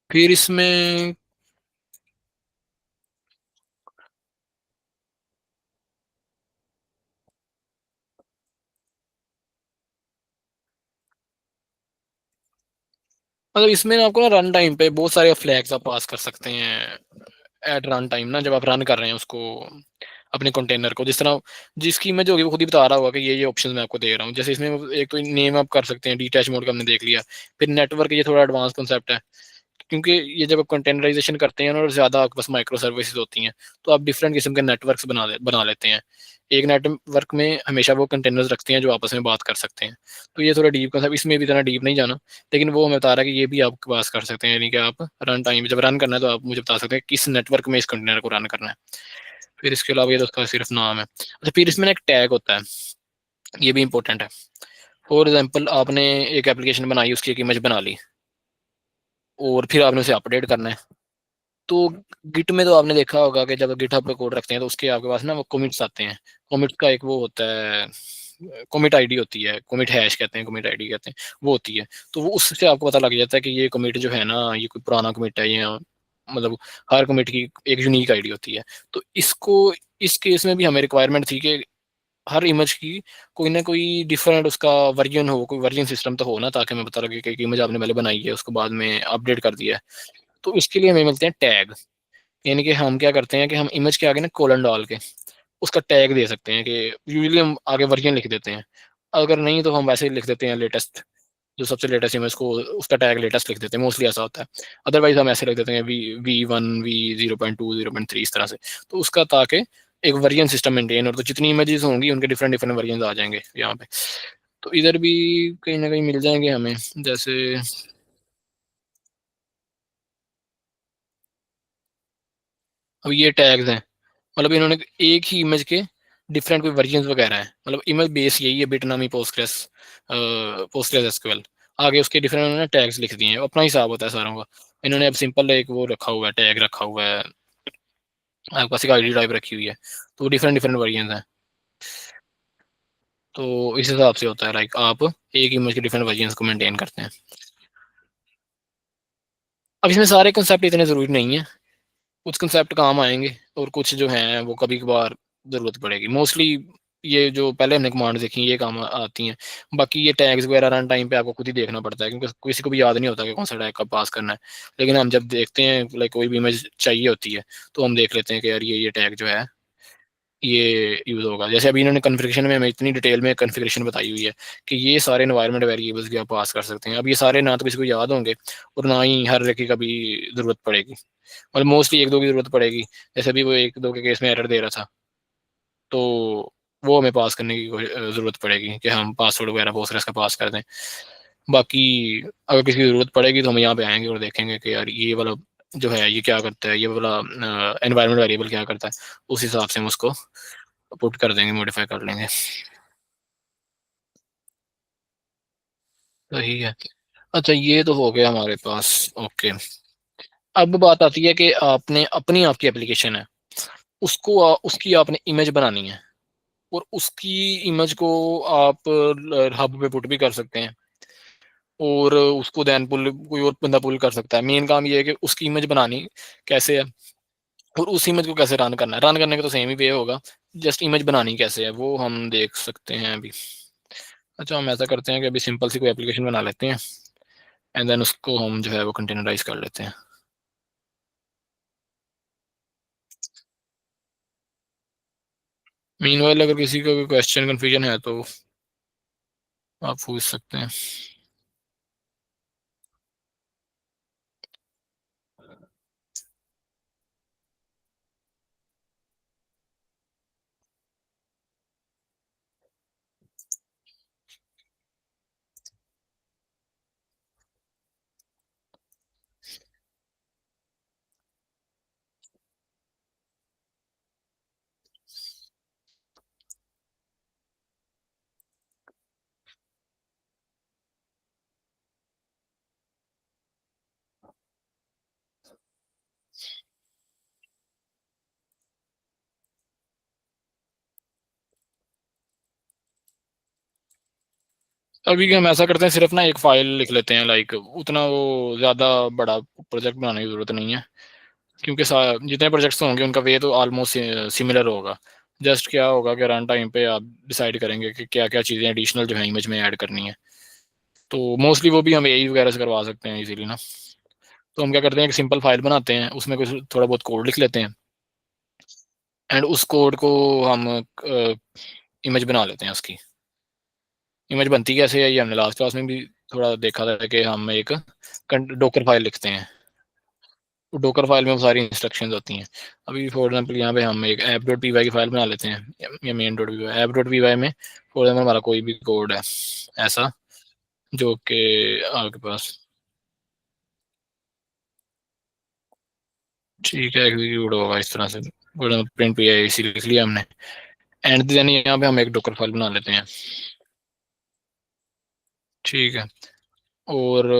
[SPEAKER 1] फिर इसमें मतलब इसमें ना आपको ना रन टाइम पे बहुत सारे फ्लैग्स आप पास कर सकते हैं एट रन टाइम ना, जब आप रन कर रहे हैं उसको अपने कंटेनर को। जिस तरह जिसकी इमेज होगी वो खुद ही बता रहा होगा कि ये ऑप्शन मैं आपको दे रहा हूँ। जैसे इसमें एक तो नेम आप कर सकते हैं, डिटैच मोड का हमने देख लिया। फिर नेटवर्क, ये थोड़ा एडवांस कंसेप्ट है, क्योंकि ये जब आप कंटेनराइजेशन करते हैं और ज़्यादा आपके पास माइक्रो सर्विसेज होती हैं, तो आप डिफरेंट किस्म के नेटवर्क्स बना लेते हैं। एक नेटवर्क में हमेशा वो कंटेनर्स रखते हैं जो आपस में बात कर सकते हैं। तो ये थोड़ा डीप कंसेप्ट, इसमें भी इतना डीप नहीं जाना, लेकिन वो हमें बता रहा है कि ये भी आप पास कर सकते हैं। यानी कि आप रन टाइम जब रन करना है तो आप मुझे बता सकते हैं किस नेटवर्क में इस कंटेनर को रन करना है। फिर इसके अलावा ये तो उसका सिर्फ नाम है। अच्छा, फिर इसमें ना एक टैग होता है, ये भी इंपॉर्टेंट है। फॉर एग्जाम्पल, आपने एक एप्लीकेशन बनाई, उसकी एक इमेज बना ली, और फिर आपने उसे अपडेट करना है। तो गिट में तो आपने देखा होगा कि जब गिटहब पे कोड रखते हैं तो उसके आपके पास ना वो कमिट्स आते हैं। कमिट्स का एक वो होता है, कमिट आईडी होती है, कमिट हैश कहते हैं, कमिट आईडी कहते हैं, वो होती है। तो वो उससे आपको पता लग जाता है कि ये कमिट जो है ना, ये कोई पुराना कमिट है, ये मतलब हर कमिट की एक यूनिक आईडी होती है। तो इसको इस केस में भी हमें रिक्वायरमेंट थी कि हर इमेज की कोई ना कोई डिफरेंट उसका वर्जन हो, कोई वर्जन सिस्टम तो हो ना, ताकि हमें पता लगे कि इमेज आपने पहले बनाई है उसको बाद में अपडेट कर दिया है। तो इसके लिए हमें मिलते हैं टैग। यानी कि हम क्या करते हैं कि हम इमेज के आगे ना कोलन डाल के उसका टैग दे सकते हैं। कि यूजली हम आगे वर्जन लिख देते हैं, अगर नहीं तो हम वैसे ही लिख देते हैं लेटेस्ट, जो सबसे लेटेस्ट इमेज को उसका टैग लेटेस्ट लिख देते हैं, मोस्टली ऐसा होता है। अदरवाइज हम ऐसे लिख देते हैं वी 1 वी 0.2 0.3 इस तरह से। तो उसका ताकि एक वर्जन सिस्टम मेंटेन, और तो जितनी इमेजेस होंगी उनके डिफरेंट डिफरेंट वर्जन आ जाएंगे यहाँ पे। तो इधर भी कहीं ना कहीं मिल जाएंगे हमें। जैसे अब ये टैग्स हैं, मतलब इन्होंने एक ही इमेज के डिफरेंट कोई वर्जन वगैरह हैं। मतलब इमेज बेस यही है, बिटनामी पोस्टग्रेस, पोस्टग्रेस एसक्यूएल। आगे उसके डिफरेंट उन्होंने टैग्स लिख दिए हैं, अपना हिसाब होता है सारों का। इन्होंने अब सिंपल एक वो रखा हुआ है, टैग रखा हुआ है, आपके पास एक आईडी टाइप रखी हुई है। तो डिफरेंट डिफरेंट वर्जन हैं। तो इस हिसाब से होता है, लाइक आप एक इमेज के डिफरेंट वर्जन को मेंटेन करते हैं। अब इसमें सारे कंसेप्ट इतने ज़रूरी नहीं है, कुछ कंसेप्ट काम आएंगे और कुछ जो हैं वो कभी कभार ज़रूरत पड़ेगी। मोस्टली ये जो पहले हमने कमांड देखी ये काम आती हैं। बाकी ये टैग्स वगैरह रन टाइम पे आपको खुद ही देखना पड़ता है, क्योंकि किसी को भी याद नहीं होता कि कौन सा टैग कब पास करना है। लेकिन हम जब देखते हैं, लाइक कोई भी इमेज चाहिए होती है, तो हम देख लेते हैं कि यार ये टैग जो है ये यूज़ होगा। जैसे अभी इन्होंने कॉन्फ़िगरेशन में हमें इतनी डिटेल में कॉन्फ़िगरेशन बताई हुई है कि ये सारे एनवायरनमेंट वेरिएबल्स भी आप पास कर सकते हैं। अब ये सारे ना तो किसी को याद होंगे और ना ही हर एक की कभी ज़रूरत पड़ेगी, मतलब मोस्टली एक दो की ज़रूरत पड़ेगी। जैसे अभी वो एक दो के केस में एरर दे रहा था, तो वो हमें पास करने की ज़रूरत पड़ेगी कि हम पासवर्ड वगैरह पोस्टग्रेस का पास कर दें। बाकी अगर किसी की ज़रूरत पड़ेगी तो हम यहाँ पे आएंगे और देखेंगे कि यार ये वाला जो है ये क्या करता है, ये वाला एनवायरनमेंट वेरिएबल क्या करता है, उस हिसाब से हम उसको पुट कर देंगे, मॉडिफाई कर लेंगे। सही है। अच्छा, ये तो हो गया हमारे पास। ओके, अब बात आती है कि आपने अपनी आपकी एप्लीकेशन है, उसको उसकी आपने इमेज बनानी है, और उसकी इमेज को आप हब पे पुट भी कर सकते हैं, और उसको दैन पुल कोई और बंदा पुल कर सकता है। मेन काम ये है कि उसकी इमेज बनानी कैसे है और उस इमेज को कैसे रन करना है। रन करने का तो सेम ही वे होगा, जस्ट इमेज बनानी कैसे है वो हम देख सकते हैं अभी। अच्छा, हम ऐसा करते हैं कि अभी सिंपल सी कोई एप्लीकेशन बना लेते हैं, एंड देन उसको हम जो है वो कंटेनराइज कर लेते हैं। मीनवाइल अगर किसी का कोई क्वेश्चन कन्फ्यूजन है तो आप पूछ सकते हैं। अभी हम ऐसा करते हैं, सिर्फ ना एक फाइल लिख लेते हैं, लाइक उतना वो ज़्यादा बड़ा प्रोजेक्ट बनाने की ज़रूरत नहीं है, क्योंकि जितने प्रोजेक्ट्स होंगे उनका वे तो ऑलमोस्ट सिमिलर होगा। जस्ट क्या होगा कि रन टाइम पे आप डिसाइड करेंगे कि क्या क्या चीज़ें एडिशनल जो है इमेज में ऐड करनी है। तो मोस्टली वो भी हम एई वगैरह से करवा सकते हैं इजीली ना। तो हम क्या करते हैं, एक सिंपल फाइल बनाते हैं, उसमें कुछ थोड़ा बहुत कोड लिख लेते हैं एंड उस कोड को हम इमेज बना लेते हैं। उसकी इमेज बनती कैसे है ये हमने लास्ट क्लास में भी थोड़ा देखा था कि हम एक डोकर फाइल लिखते हैं। डोकर फाइल में वो सारी इंस्ट्रक्शंस होती हैं। अभी फॉर एग्जांपल यहाँ पे हम एक ऐप डॉट पी वाई की फाइल बना लेते हैं या main dot P Y. App dot P Y में फॉर एग्जाम्पल हमारा कोई भी कोड है ऐसा जो कि आपके पास ठीक है एग्जीक्यूट होगा इस तरह से, प्रिंट पी आई सी लिख लिया हमने एंड देन यहाँ पे हम एक डॉकर फाइल बना लेते हैं। ठीक है, और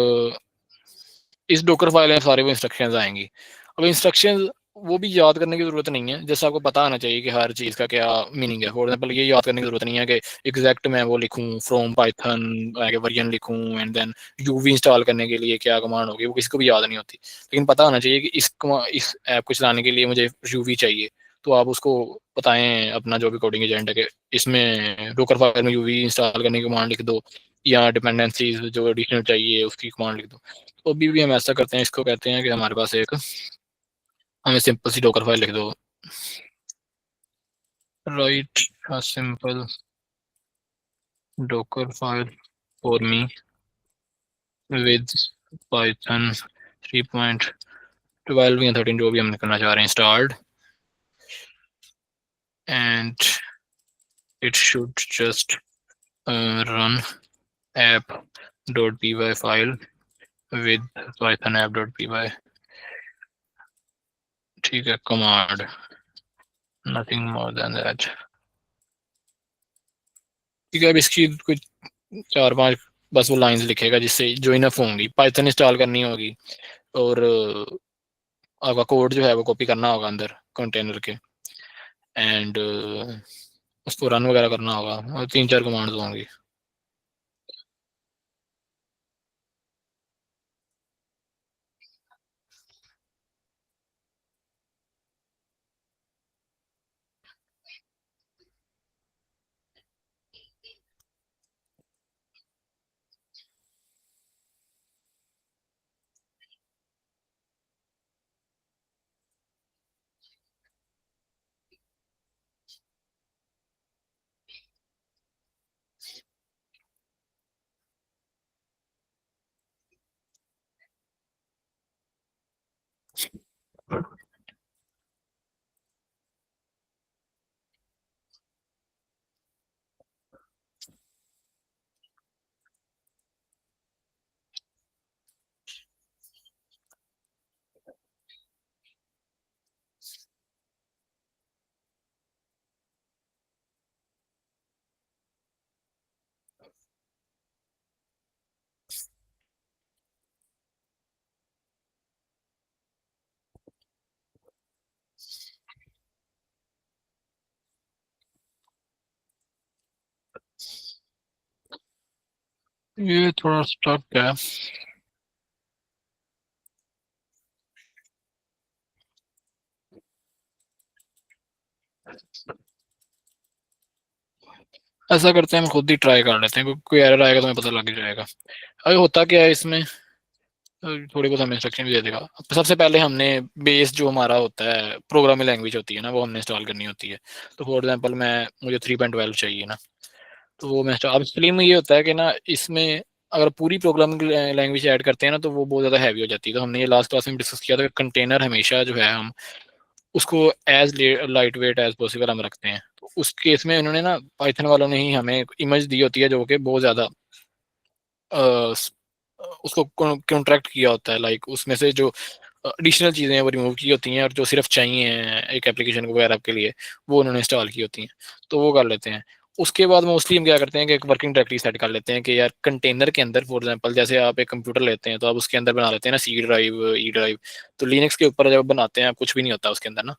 [SPEAKER 1] इस डॉकर फाइल में सारे वो इंस्ट्रक्शंस आएंगी। अब इंस्ट्रक्शंस वो भी याद करने की जरूरत नहीं है, जैसे आपको पता आना चाहिए कि हर चीज़ का क्या मीनिंग है। फॉर एग्जांपल ये याद करने की जरूरत नहीं है कि एग्जैक्ट मैं वो लिखूं फ्रॉम पाइथन वर्जन लिखूं एंड देन यूवी इंस्टॉल करने के लिए क्या कमांड होगी, वो किसी को भी याद नहीं होती। लेकिन पता होना चाहिए कि इस ऐप को चलाने के लिए मुझे यूवी चाहिए, तो आप उसको बताएं अपना जो भी कोडिंग एजेंट है कि इसमें डॉकर फाइल में यूवी इंस्टॉल करने की कमांड लिख दो या डिपेंडेंसीज जो एडिशनल चाहिए उसकी कमांड लिख दो। तो अभी भी हम ऐसा करते हैं, इसको कहते हैं कि हमारे पास एक हमें सिंपल सी डॉकर फाइल लिख दो, right a simple Docker file for me with Python 3.12 या 13 जो भी हम करना चाह रहे हैं start and it should just run app dot py file with python app dot py। ठीक है, command nothing more than that. ठीक है, अब इसकी कुछ 4-5 बस वो लाइंस लिखेगा जिससे जो इनफ होंगी, पाइथन इंस्टॉल करनी होगी और आपका कोड जो है वो कॉपी करना होगा अंदर कंटेनर के एंड उसको रन वगैरह करना होगा और 3-4 कमांड्स होंगी। ये थोड़ा स्टक है। ऐसा करते हैं, हम खुद ही ट्राई कर लेते हैं, कोई एरर आएगा तो हमें पता लग जाएगा। अभी होता क्या है इसमें, थोड़ी बहुत हमें इंस्ट्रक्शन भी दे देगा। सबसे पहले हमने बेस जो हमारा होता है प्रोग्रामिंग लैंग्वेज होती है ना, वो हमने इंस्टॉल करनी होती है। तो फॉर एग्जांपल मुझे 3.12 चाहिए ना, तो वो मैं अब स्प्लिंग में ये होता है कि ना इसमें अगर पूरी प्रोग्रामिंग लैंग्वेज ऐड करते हैं ना तो वो बहुत ज़्यादा हैवी हो जाती है। तो हमने ये लास्ट क्लास में डिस्कस किया था कि कंटेनर हमेशा जो है हम उसको as light weight as possible हम रखते हैं। तो उस केस में उन्होंने ना पाइथन वालों ने ही हमें इमेज दी होती है जो कि बहुत ज़्यादा उसको कॉन्ट्रैक्ट किया होता है, लाइक उसमें से जो एडिशनल चीज़ें हैं वो रिमूव की होती हैं और जो सिर्फ चाहिए एक एप्लीकेशन वगैरह के लिए वो उन्होंने इंस्टॉल की होती हैं। तो वो कर लेते हैं। उसके बाद मोस्टली हम क्या करते हैं कि एक वर्किंग डायरेक्टरी सेट कर लेते हैं कि यार कंटेनर के अंदर फॉर एग्जांपल जैसे आप एक कंप्यूटर लेते हैं तो आप उसके अंदर बना लेते हैं ना सी ड्राइव ई ड्राइव। तो लिनक्स के ऊपर जब बनाते हैं आप कुछ भी नहीं होता उसके अंदर ना,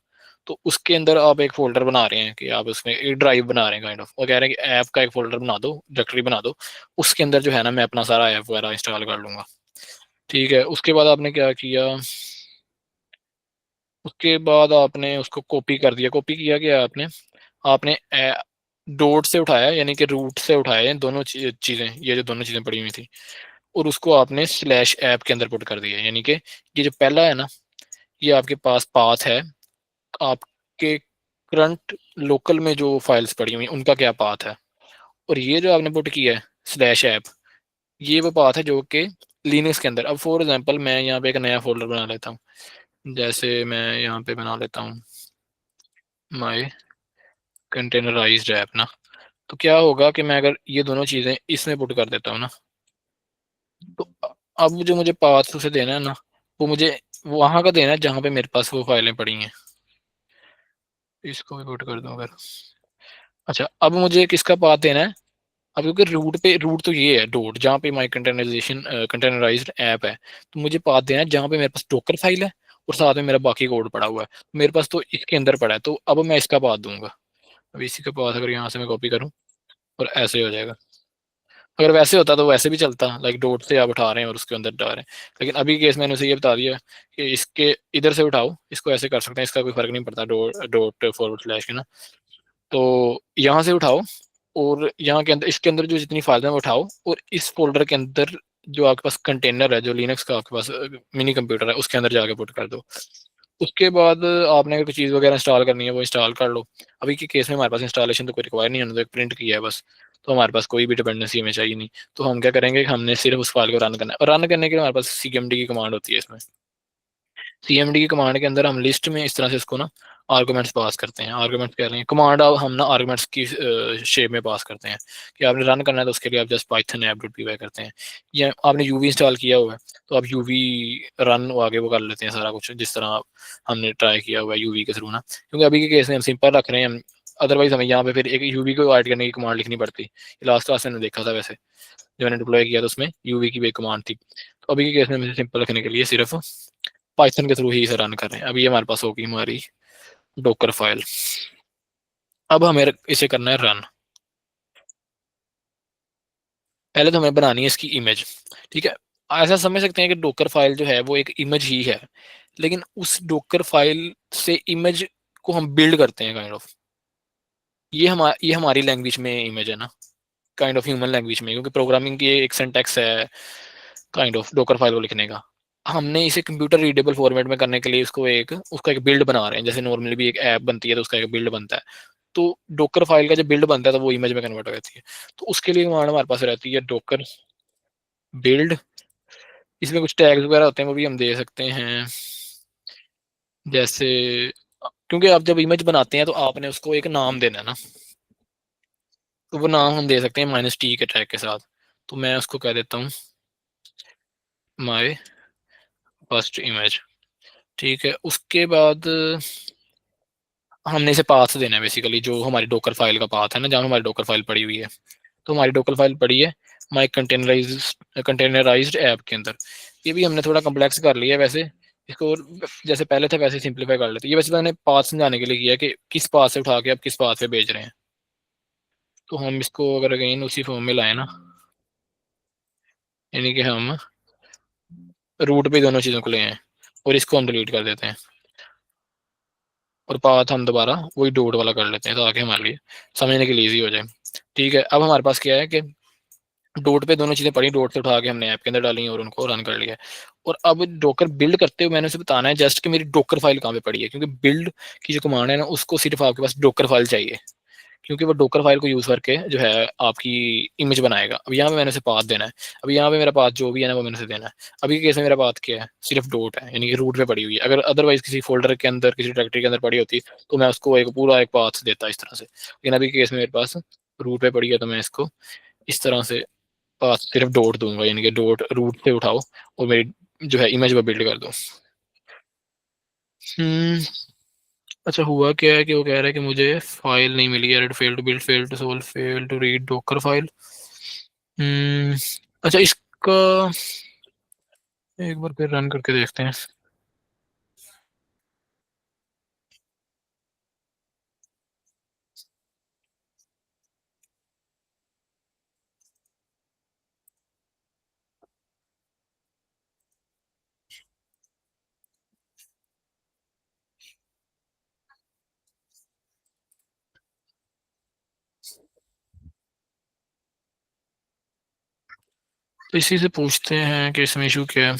[SPEAKER 1] तो उसके अंदर आप एक फोल्डर बना रहे हैं कि आप उसमें एक ड्राइव बना रहे हैं काइंड ऑफ, और कह रहे हैं कि ऐप का एक फोल्डर बना दो, डायरेक्टरी बना दो, उसके अंदर जो है ना मैं अपना सारा ऐप वगैरह इंस्टॉल कर लूंगा। ठीक है, उसके बाद आपने क्या किया, उसके बाद आपने उसको कॉपी कर दिया। कॉपी किया क्या आपने, आपने डॉट से उठाया, यानी कि रूट से उठाया दोनों चीज़ें, ये जो दोनों चीज़ें पड़ी हुई थी, और उसको आपने स्लैश ऐप के अंदर पुट कर दिया। यानी कि ये जो पहला है ना, ये आपके पास पाथ है, आपके करंट लोकल में जो फाइल्स पड़ी हुई उनका क्या पाथ है, और ये जो आपने पुट किया है स्लैश ऐप, ये वो पाथ है जो कि लिनक्स के अंदर। अब फॉर एग्जांपल मैं यहाँ पे एक नया फोल्डर बना लेता हूँ, जैसे मैं यहाँ पे बना लेता हूँ माई कंटेनराइज्ड ऐप ना। तो क्या होगा कि मैं अगर ये दोनों चीज़ें इसमें पुट कर देता हूँ ना, तो अब जो मुझे पाथ उसे देना है ना, वो मुझे वहां का देना है जहां पे मेरे पास वो फाइलें पड़ी हैं। इसको भी पुट कर दूं अगर। अच्छा, अब मुझे किसका पाथ देना है? अब क्योंकि रूट तो ये है डॉट, जहाँ पे माई कंटेनराइजेशन कंटेनराइज्ड ऐप है, तो मुझे पाथ देना है जहाँ पे मेरे पास डॉकर फाइल है और साथ में मेरा बाकी कोड पड़ा हुआ है। मेरे पास तो इसके अंदर पड़ा है, तो अब मैं इसका पाथ दूंगा। अब इसी का पाथ अगर यहाँ से मैं कॉपी करूँ और ऐसे हो जाएगा। अगर वैसे होता तो वैसे भी चलता, लाइक डॉट से आप उठा रहे हैं और उसके अंदर डाल रहे हैं, लेकिन अभी केस मैंने उसे ये बता दिया कि इसके इधर से उठाओ, इसको ऐसे कर सकते हैं, इसका कोई फर्क नहीं पड़ता डॉट डॉट फॉरवर्ड स्लैश के ना। तो यहाँ से उठाओ और यहाँ के अंदर इसके अंदर जो जितनी फाइलें हैं वो उठाओ, और इस फोल्डर के अंदर जो आपके पास कंटेनर है, जो लिनक्स का आपके पास मिनी कंप्यूटर है, उसके अंदर जाके पुट कर दो। उसके बाद आपने अगर कोई चीज़ वगैरह इंस्टॉल करनी है वो इंस्टॉल कर लो। अभी के केस में हमारे पास इंस्टॉलेशन तो कोई रिक्वायर नहीं है, हमने तो एक प्रिंट किया है बस, तो हमारे पास कोई भी डिपेंडेंसी हमें चाहिए नहीं। तो हम क्या करेंगे, हमने सिर्फ उस फाइल को रन करना है, और रन करने के लिए हमारे पास CMD की कमांड होती है। इसमें CMD की कमांड के अंदर हम लिस्ट में इस तरह से इसको ना आर्गुमेंट्स पास करते हैं। आर्गुमेंट्स कह रहे हैं कमांड, हम ना आर्गुमेंट्स की शेप में पास करते हैं कि आपने रन करना है, तो उसके लिए आप जस्ट पाइथन ऐप.py करते हैं, या आपने यूवी इंस्टॉल किया हुआ है तो आप यूवी रन आगे वो कर लेते हैं सारा कुछ, जिस तरह हमने ट्राई किया हुआ है यूवी के थ्रू ना। क्योंकि अभी के केस में हम सिंपल रख रहे हैं हम, अदरवाइज हमें यहाँ पे फिर एक यूवी को ऐड करने की कमांड लिखनी पड़ती। लास्ट क्लास में देखा था वैसे, जो मैंने डिप्लॉय किया था उसमें यूवी की भी एक कमांड थी। तो अभी के केस में सिंपल रखने के लिए सिर्फ पाइथन के थ्रू ही इसे रन कर रहे हैं। अभी ये हमारे पास होगी हमारी डॉकर फाइल। अब हमें इसे करना है रन। पहले तो हमें बनानी है इसकी इमेज, ठीक है। ऐसा समझ सकते हैं कि डॉकर फाइल जो है वो एक इमेज ही है, लेकिन उस डॉकर फाइल से इमेज को हम बिल्ड करते हैं काइंड ऑफ। ये हमारी लैंग्वेज में इमेज है ना, काइंड ऑफ ह्यूमन लैंग्वेज में, क्योंकि प्रोग्रामिंग की एक सिंटैक्स है काइंड ऑफ डॉकर फाइल को लिखने का। हमने इसे कंप्यूटर रीडेबल फॉर्मेट में करने के लिए उसका एक बिल्ड बना रहे हैं, जैसे नॉर्मली भी एक ऐप बनती है तो उसका एक बिल्ड बनता है। तो डॉकर फाइल का जब बिल्ड बनता है तो वो इमेज में कन्वर्ट हो जाती है। तो उसके लिए कमांड हमारे पास रहती है डॉकर बिल्ड। इसमें कुछ टैग्स वगैरह होते हैं, वो भी हम दे सकते हैं। जैसे क्योंकि आप जब इमेज बनाते हैं तो आपने उसको एक नाम देना है ना, तो वो नाम हम दे सकते हैं -t के टैग के साथ। तो मैं उसको कह देता हूँ माई फर्स्ट इमेज, ठीक है। उसके बाद हमने इसे पाथ देना है बेसिकली, जो हमारी डॉकर फाइल का पाथ है ना, जहाँ हमारी डॉकर फाइल पड़ी हुई है। तो हमारी डॉकर फाइल पड़ी है माई कंटेनराइज्ड ऐप के अंदर। ये भी हमने थोड़ा कम्प्लेक्स कर लिया है वैसे, इसको और जैसे पहले था वैसे सिंप्लीफाई कर लेते। ये वैसे तो मैंने पाथ समझाने के लिए किया कि किस पाथ से उठा के आप किस पाथ पे भेज रहे हैं। तो हम इसको अगर अगेन उसी फॉर्म में लाए ना, यानी कि हम रूट पे दोनों चीज़ों को ले आए और इसको हम डिलीट कर देते हैं, और पाथ हम दोबारा वही डॉट वाला कर लेते हैं ताकि हमारे लिए समझने के लिए ईजी हो जाए। ठीक है, अब हमारे पास क्या है कि डॉट पे दोनों चीज़ें पड़ी, डॉट से उठा के हमने ऐप के अंदर डाली और उनको रन कर लिया। और अब डॉकर बिल्ड करते हुए मैंने उसे बताना है जस्ट कि मेरी डॉकर फाइल कहाँ पे पड़ी है, क्योंकि बिल्ड की जो कमांड है ना उसको सिर्फ आपके पास डॉकर फाइल चाहिए, क्योंकि वो डॉकर फाइल को यूज़ करके जो है आपकी इमेज बनाएगा। अब यहाँ पे मैंने उसे पाथ देना है। अब यहाँ पे मेरा पाथ जो भी है ना वो मैंने उसे देना है। अभी के केस में मेरा पाथ क्या है, सिर्फ डॉट है, यानी कि रूट पे पड़ी हुई है। अगर अदरवाइज किसी फोल्डर के अंदर किसी डायरेक्टरी के अंदर पड़ी होती तो मैं उसको एक पूरा एक पाथ देता इस तरह से, लेकिन अभी के केस में मेरे पास रूट पे पड़ी है, तो मैं इसको इस तरह से पास सिर्फ डॉट दूंगा, यानी कि डॉट रूट से उठाओ और मेरी जो है इमेज वो बिल्ड कर दो। हम्म। अच्छा, हुआ क्या है कि वो कह रहा है कि मुझे फाइल नहीं मिली है, fail to build, fail to solve, fail to read Docker file. Hmm. अच्छा, इसका एक बार फिर रन करके देखते हैं। तो इसी से पूछते हैं कि इसमें इशू क्या है।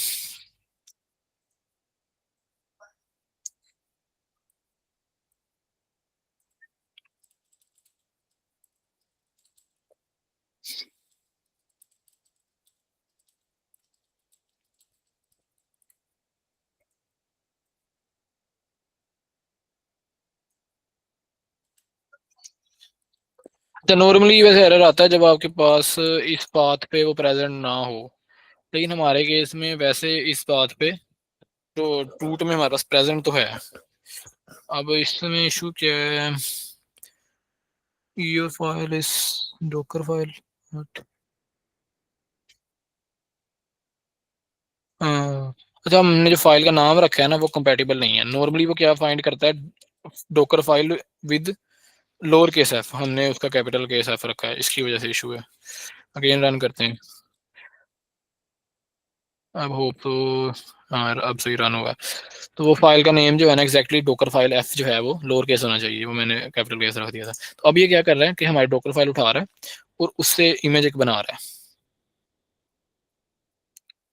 [SPEAKER 1] तो नॉर्मली वैसे एरर आता है जब आपके पास इस पाथ पे वो प्रेजेंट ना हो, लेकिन हमारे केस में वैसे इस पाथ पे तो रूट में हमारे पास प्रेजेंट तो है। अब इसमें इशू क्या है, your file is Docker file. हाँ, अच्छा हमने जो फाइल का नाम रखा है ना वो कंपेटिबल नहीं है। नॉर्मली वो क्या फाइंड करता है, Docker file with lower case F, हमने उसका कैपिटल केस एफ रखा है, इसकी वजह से इशू है। अगेन रन करते हैं। अब हो तो हाँ अब सही रन होगा। तो वो फाइल का नेम जो है ना एग्जैक्टली डॉकर फाइल एफ जो है वो लोअर केस होना चाहिए, वो मैंने कैपिटल केस रख दिया था। तो अब ये क्या कर रहा है कि हमारी डॉकर फाइल उठा रहा है और उससे इमेज एक बना रहा है।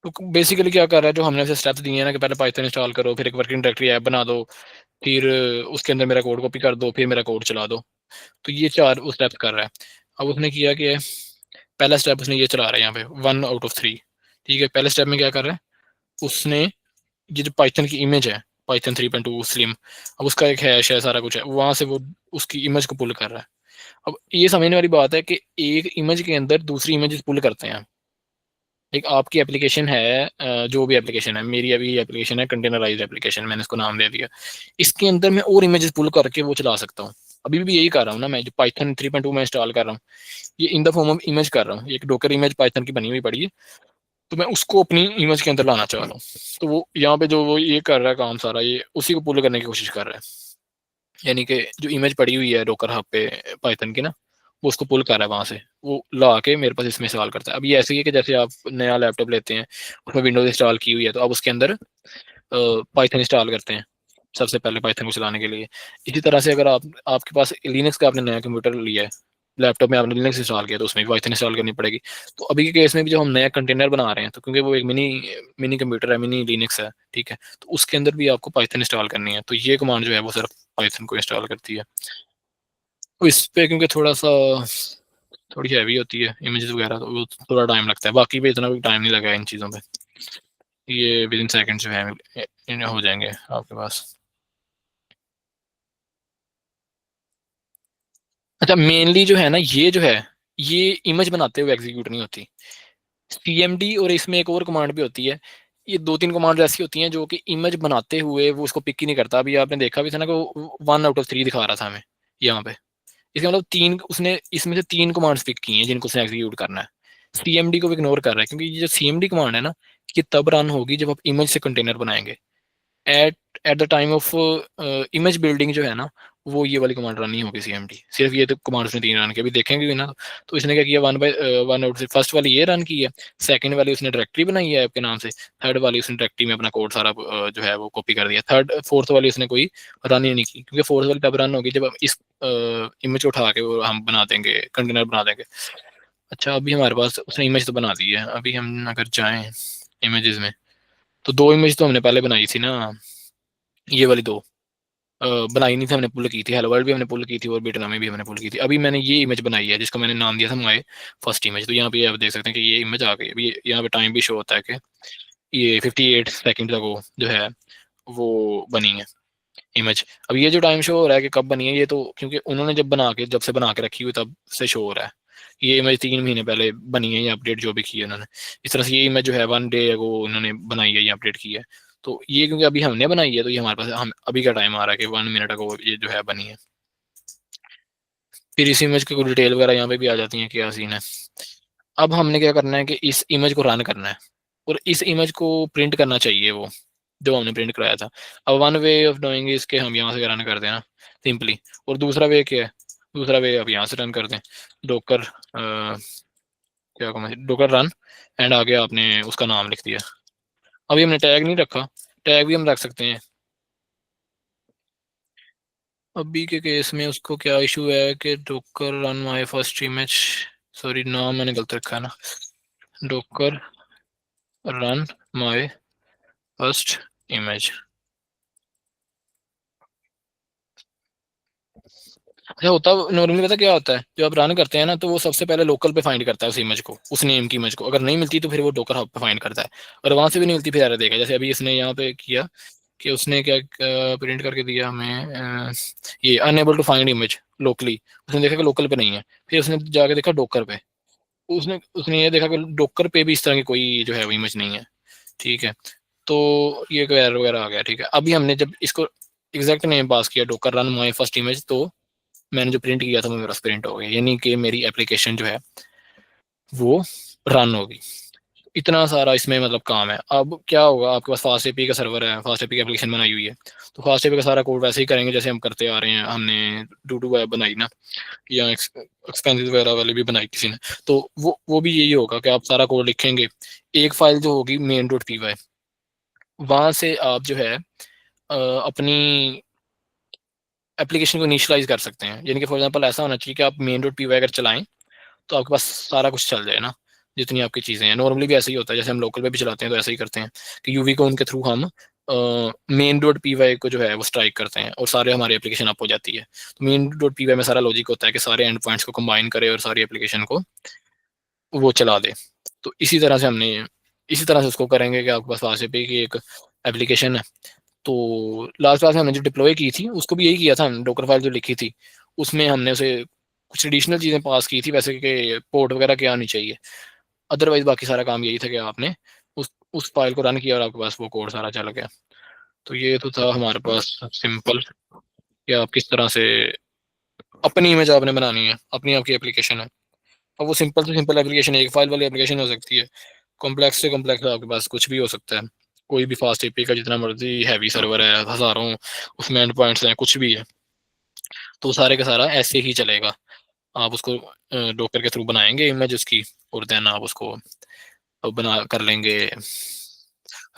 [SPEAKER 1] तो बेसिकली क्या कर रहा है, जो हमने उसे स्टेप्स दिए हैं ना कि पहले पाइथन इंस्टॉल करो, फिर एक वर्किंग डायरेक्टरी ऐप बना दो, फिर उसके अंदर मेरा कोड कॉपी कर दो, फिर मेरा कोड चला दो। तो ये चार वो स्टेप्स कर रहा है। अब उसने किया कि पहला स्टेप उसने ये चला रहा है यहाँ पे 1 आउट ऑफ 3। ठीक है, पहले स्टेप में क्या कर रहा है, उसने ये जो पाइथन की इमेज है पाइथन 3.2 स्लिम, अब उसका एक हैश है सारा कुछ है, वहां से वो उसकी इमेज को पुल कर रहा है। अब ये समझने वाली बात है कि एक इमेज के अंदर दूसरी इमेज पुल करते हैं। एक आपकी एप्लीकेशन है, जो भी एप्लीकेशन है, मेरी अभी एप्लीकेशन है कंटेनराइज्ड एप्लीकेशन, मैंने इसको नाम दे दिया। इसके अंदर मैं और इमेजेस पुल करके वो चला सकता हूँ। अभी भी यही कर रहा हूँ ना मैं, जो पाइथन 3.2 में इंस्टॉल कर रहा हूँ, ये in the form of image कर रहा हूँ। एक डॉकर इमेज पाइथन की बनी हुई पड़ी है, तो मैं उसको अपनी इमेज के अंदर लाना चाह रहा हूँ। तो वो यहाँ पे जो वो ये कर रहा है काम सारा, ये उसी को पुल करने की कोशिश कर रहा है। यानी कि जो इमेज पड़ी हुई है डॉकर हब पे पाइथन की ना, वो उसको पुल कर रहा है वहां से, वो ला के मेरे पास इसमें इंस्टॉल करता है। अब ये ऐसे ही है कि जैसे आप नया लैपटॉप लेते हैं, उसमें विंडोज इंस्टॉल की हुई है, तो आप उसके अंदर पाइथन इंस्टॉल करते हैं सबसे पहले पाइथन को चलाने के लिए। इसी तरह से अगर आप आपके पास लिनक्स का आपने नया कंप्यूटर लिया है, लैपटॉप में आपने लिनक्स इंस्टॉल किया, तो उसमें भी पाइथन इंस्टॉल करनी पड़ेगी। तो अभी के केस में भी जो हम नया कंटेनर बना रहे हैं, तो क्योंकि वो एक मिनी मिनी कंप्यूटर है, मिनी लिनक्स है, ठीक है, तो उसके अंदर भी आपको पाइथन इंस्टॉल करनी है। तो ये कमांड जो है वो सिर्फ पाइथन को इंस्टॉल करती है। तो इस पे क्योंकि थोड़ा सा थोड़ी हैवी होती है इमेजेस वगैरह, तो वो थोड़ा टाइम लगता है। बाकी भी इतना भी टाइम नहीं लगा इन चीज़ों पे, ये विद इन सेकेंड जो है हो जाएंगे आपके पास। अच्छा मेनली जो है ना, ये जो है ये इमेज बनाते हुए एग्जीक्यूट नहीं होती। सीएमडी और इसमें एक और कमांड भी होती है। ये दो तीन कमांड ऐसी होती हैं जो कि इमेज बनाते हुए वो उसको पिक ही नहीं करता। अभी आपने देखा भी था ना कि 1 आउट ऑफ 3 दिखा रहा था हमें यहाँ पे। इसका मतलब तीन उसने इसमें से 3 कमांड्स पिक की हैं जिनको उसने एग्जीक्यूट करना है। सीएमडी को इग्नोर कर रहा है, क्योंकि ये जो सीएमडी कमांड है ना, ये तब रन होगी जब आप इमेज से कंटेनर बनाएंगे। At at the time of image building जो है ना, वो ये वाली कमांड रन नहीं होगी सीएमडी। सिर्फ ये तो कमांड उसने 3 रन की, अभी देखेंगे भी ना। तो इसने क्या किया, 1 आउट से फर्स्ट वाली ये रन की है, सेकंड वाली उसने डायरेक्टरी बनाई है आपके नाम से, थर्ड वाली उसने डायरेक्टरी में अपना कोड सारा जो है वो कॉपी कर दिया। फोर्थ वाली उसने कोई रन ही नहीं की, क्योंकि फोर्थ वाली तब रन होगी जब हम इस इमेज उठा के वो हम बना देंगे, कंटेनर बना देंगे। अच्छा अभी हमारे पास उसने इमेज तो बना दी है। अभी हम अगर जाएं इमेजेस में, तो 2 इमेज तो हमने पहले बनाई थी ना, ये वाली दो बनाई नहीं थी हमने, पुल की थी। हेलो वर्ल्ड भी हमने पुल की थी और बेटनामी भी हमने पुल की थी। अभी मैंने ये इमेज बनाई है जिसको मैंने नाम दिया था माय फर्स्ट इमेज। तो यहाँ पे आप देख सकते हैं कि ये इमेज आ गई। अभी यहाँ पे टाइम भी शो होता है कि ये 58 सेकेंड अगो जो है वो बनी है इमेज। अब ये जो टाइम शो हो रहा है कि कब बनी है, ये तो क्योंकि उन्होंने जब से बना के रखी हुई तब से शो हो रहा है। ये इमेज 3 महीने पहले बनी है, ये अपडेट जो भी की है उन्होंने। इस तरह से ये इमेज जो है 1 डे अगो उन्होंने बनाई है, ये अपडेट की है। तो ये क्योंकि अभी हमने बनाई है, तो ये हमारे पास हम अभी का टाइम आ रहा है कि 1 मिनट अगो ये जो है बनी है। फिर इस इमेज की कुछ डिटेल वगैरह यहाँ पे भी आ जाती है, क्या सीन है। अब हमने क्या करना है कि इस इमेज को रन करना है और इस इमेज को प्रिंट करना चाहिए, वो जो हमने प्रिंट कराया था। अब वन वे ऑफ डूइंग इसके हम यहाँ से रन कर दें ना सिंपली, और दूसरा वे क्या है, दूसरा वे अब यहाँ से रन कर दें। डोकर क्या कहूँ, डोकर रन एंड आगे आपने उसका नाम लिख दिया। अभी हमने टैग नहीं रखा, टैग भी हम रख सकते हैं। अभी के केस में उसको क्या इशू है कि docker run my first image, sorry नाम मैंने गलत रखा है ना, docker run my first image। अच्छा होता नॉर्मली पता क्या होता है, जो आप रन करते हैं ना, तो वो सबसे पहले लोकल पे फाइंड करता है उस इमेज को, उस नेम की इमेज को। अगर नहीं मिलती तो फिर वो डोकर हब पे फाइंड करता है, और वहां से भी नहीं मिलती फिर एरर देगा। जैसे अभी इसने यहाँ पे किया कि उसने क्या प्रिंट करके दिया हमें, ये unable to find image locally. उसने देखा कि लोकल पे नहीं है, फिर उसने जाके देखा डोकर पे, उसने उसने ये देखा कि डोकर पे भी इस तरह की कोई जो है वो इमेज नहीं है। ठीक है, तो ये कोई एरर वगैरह आ गया। ठीक है, अभी हमने जब इसको एग्जैक्ट नेम पास किया docker run my first image, तो मैंने जो प्रिंट किया था वो मेरा प्रिंट हो गया, यानी कि मेरी एप्लीकेशन जो है वो रन होगी। इतना सारा इसमें मतलब काम है। अब क्या होगा, आपके पास फास्ट एपी का सर्वर है, फास्ट एपी की एप्लीकेशन बनाई हुई है, तो फास्ट एपी का सारा कोड वैसे ही करेंगे जैसे हम करते आ रहे हैं। हमने डू ऐप बनाई ना, या एक्सपेंसिव वगैरह वाली भी बनाई किसी ने, तो वो भी यही होगा कि आप सारा कोड लिखेंगे। एक फाइल जो होगी मेन डॉट पी वाई, वहां से आप जो है अपनी एप्लीकेशन को इनिशियलाइज कर सकते हैं। यानी कि फॉर एग्जांपल ऐसा होना चाहिए कि आप मेन डॉट पी वाई अगर चलाएं तो आपके पास सारा कुछ चल जाए ना, जितनी आपकी चीज़ें हैं। नॉर्मली भी ऐसे ही होता है, जैसे हम लोकल पे भी चलाते हैं तो ऐसे ही करते हैं कि यूवी को उनके थ्रू हम मेन डॉट पी वाई को जो है वो स्ट्राइक करते हैं और सारे हमारी एप्लीकेशन अप हो जाती है। तो मेन डॉट पी वाई में सारा लॉजिक होता है कि सारे एंड पॉइंट्स को कंबाइन करे और सारी एप्लीकेशन को वो चला दे। तो इसी तरह से उसको करेंगे कि आपके पास फास्ट एपी की एक एप्लीकेशन है। तो लास्ट क्लास में हमने जो डिप्लॉय की थी उसको भी यही किया था, हमने डॉकर फाइल जो लिखी थी उसमें हमने उसे कुछ एडिशनल चीज़ें पास की थी, वैसे कि पोर्ट वगैरह क्या आनी चाहिए। अदरवाइज बाकी सारा काम यही था कि आपने उस फाइल को रन किया और आपके पास वो कोड सारा चल गया। तो ये तो था हमारे पास सिंपल, कि आप किस तरह से अपनी इमेज आपने बनानी है, अपनी आपकी एप्लीकेशन है। अब वो सिंपल से सिंपल एप्लीकेशन एक फाइल वाली एप्लीकेशन हो सकती है, कॉम्प्लेक्स से कॉम्प्लेक्स आपके पास कुछ भी हो सकता है। कोई भी फास्ट एपी का जितना मर्जी हैवी सर्वर है, हजारों उसमें एंड पॉइंट्स हैं, कुछ भी है, तो सारे का सारा ऐसे ही चलेगा। आप उसको डॉकर के थ्रू बनाएंगे इमेज उसकी, और देन आप उसको बना कर लेंगे,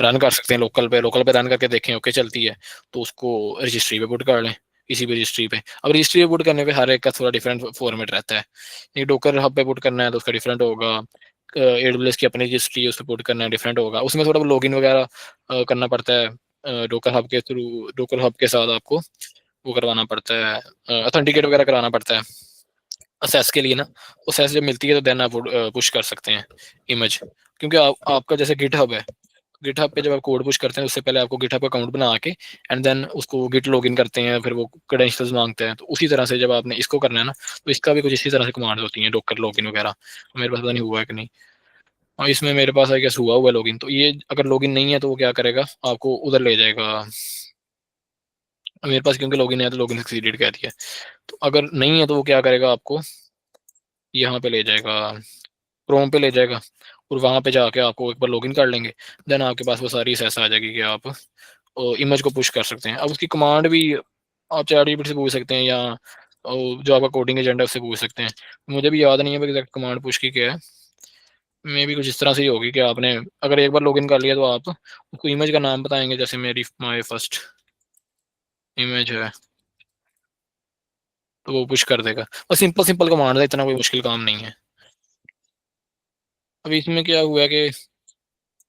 [SPEAKER 1] रन कर सकते हैं लोकल पे रन करके देखें ओके चलती है, तो उसको रजिस्ट्री पे पुट कर लें, किसी भी रजिस्ट्री पे। अब रजिस्ट्री पे पुट करने पे हर एक का थोड़ा डिफरेंट फॉर्मेट रहता है। ये डोकर हब पे पुट करना है तो उसका डिफरेंट होगा, एडब्ल्यूएस की अपनी रजिस्ट्री है उस पर पुट करना है डिफरेंट होगा, उसमें थोड़ा लॉगिन वगैरह करना पड़ता है। डोकर हब के थ्रू, डोकर हब के साथ आपको वो करवाना पड़ता है, ऑथेंटिकेट वगैरह कराना पड़ता है असेस के लिए ना। असेस जब मिलती है तो देन आप पुश कर सकते हैं इमेज। क्योंकि आपका जैसे गिटहब है, गिटहब पे जब आप कोड पुश करते हैं उससे पहले आपको गिटहब अकाउंट बना के एंड देन उसको गिट लॉगिन करते हैं, फिर वो क्रेडेंशियल्स मांगते हैं। तो उसी तरह से जब आपने इसको करना है ना, तो इसका भी कुछ इसी तरह से कमांड होती हैं, डॉकर लॉगिन वगैरह। मेरे पास पता नहीं हुआ है कि नहीं, और इसमें मेरे पास आई गेस हुआ लॉगिन। तो ये अगर लॉगिन नहीं है तो वो क्या करेगा, आपको उधर ले जाएगा। मेरे पास क्योंकि लॉगिन है तो लॉगिन सक्सीडेड कह दिया, तो अगर नहीं है तो वो क्या करेगा, आपको यहाँ पे ले जाएगा, क्रोम पे ले जाएगा, और वहाँ पे जाके आपको एक बार लॉगिन कर लेंगे, देन आपके पास वो सारी एक्सेस आ जाएगी कि आप इमेज को पुश कर सकते हैं। अब उसकी कमांड भी आप चैट जीपीटी से पूछ सकते हैं, या जो आपका कोडिंग एजेंट है उससे पूछ सकते हैं। मुझे भी याद नहीं है एग्जैक्ट कमांड पुश की क्या है, मे भी कुछ इस तरह से ही होगी कि आपने अगर एक बार लॉगिन कर लिया तो आप उसको इमेज का नाम बताएंगे, जैसे मेरी माई फर्स्ट इमेज है, तो वो पुश कर देगा। बस सिंपल सिंपल कमांड है, इतना कोई मुश्किल काम नहीं है। अभी इसमें क्या हुआ है कि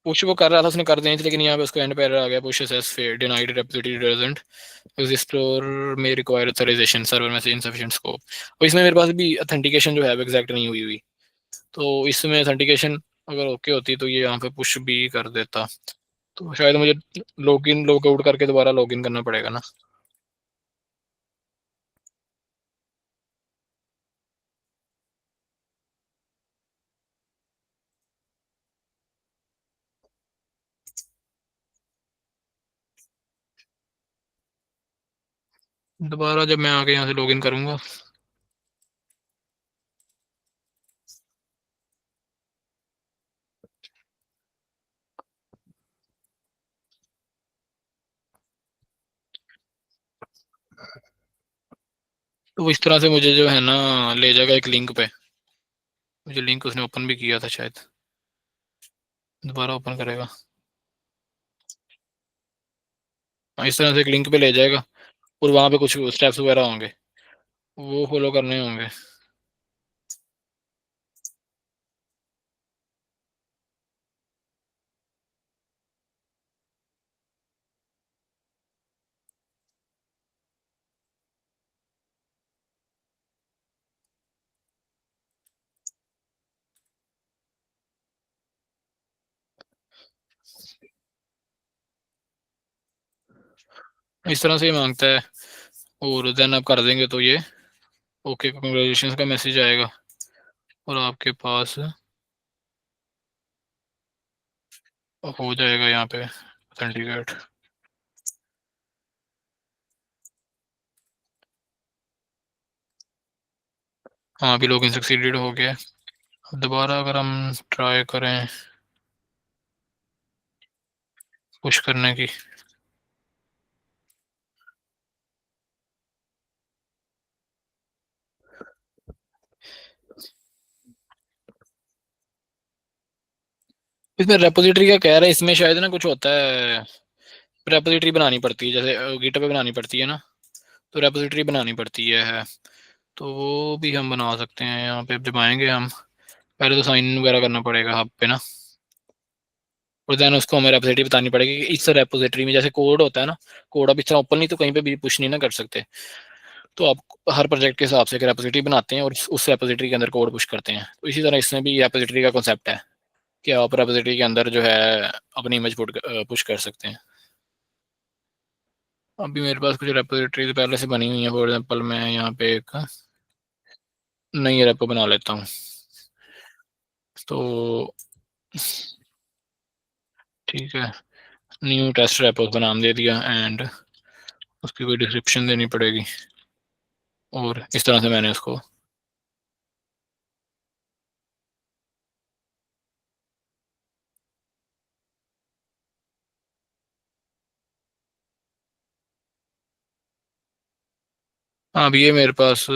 [SPEAKER 1] पुश वो कर रहा था, उसने कर देनी थी, लेकिन यहाँ पे उसको एंड पे एरर आ गया, push as failed, denied repository doesn't exist और मे रिक्वायर ऑथराइजेशन, सर्वर में से इनसफिशिएंट स्कोप। और इसमें मेरे पास भी ऑथेंटिकेशन जो है वो एग्जैक्ट नहीं हुई हुई, तो इसमें ऑथेंटिकेशन अगर ओके होती तो ये यहाँ पे पुश भी कर देता। तो शायद मुझे लॉगिन लॉग आउट करके दोबारा लॉगिन करना पड़ेगा ना। दोबारा जब मैं आके यहाँ से लॉगिन करूंगा, तो इस तरह से मुझे जो है ना ले जाएगा एक लिंक पे। मुझे लिंक उसने ओपन भी किया था शायद, दोबारा ओपन करेगा। हाँ, इस तरह से एक लिंक पे ले जाएगा, और वहाँ पे कुछ स्टेप्स वगैरह होंगे, वो फॉलो करने होंगे। इस तरह से ही मांगता है और देन आप कर देंगे तो ये ओके कंग्रेचुलेशन का मैसेज आएगा और आपके पास हो जाएगा यहाँ पे ऑथेंटिकेट। हाँ अभी लॉगिन सक्सीडेड हो गया। अब दोबारा अगर हम ट्राई करें पुश करने की, इसमें रेपोजिटरी का कह रहा है, इसमें शायद ना कुछ होता है, रेपोजिटरी बनानी पड़ती है, जैसे गिट पे बनानी पड़ती है ना, तो रेपोजिटरी बनानी पड़ती है। तो वो भी हम बना सकते हैं। यहाँ पे जब आएंगे हम, पहले तो साइन वगैरह करना पड़ेगा हब पे ना, और देन उसको हमें रेपोजिटरी बतानी पड़ेगी कि इस रेपोजिटरी में जैसे कोड होता है ना, कोड आप इस तरह ओपन नहीं तो कहीं पे भी पुश नहीं ना कर सकते। तो आप हर प्रोजेक्ट के हिसाब से एक रेपोजिटरी बनाते हैं और उस रेपोजिटरी के अंदर कोड पुश करते हैं। तो इसी तरह इसमें भी रेपोजिटरी का कॉन्सेप्ट है कि आप रेपोजिटरी के अंदर जो है अपनी इमेज पुश कर सकते हैं। अभी मेरे पास कुछ रेपोजिटरीज पहले से बनी हुई है। फॉर एग्जांपल मैं यहाँ पे एक नई रेपो बना लेता हूँ। तो ठीक है, न्यू टेस्ट रेपो का नाम दे दिया एंड उसकी कोई डिस्क्रिप्शन देनी पड़ेगी और इस तरह से मैंने उसको हाँ अभी ये मेरे पास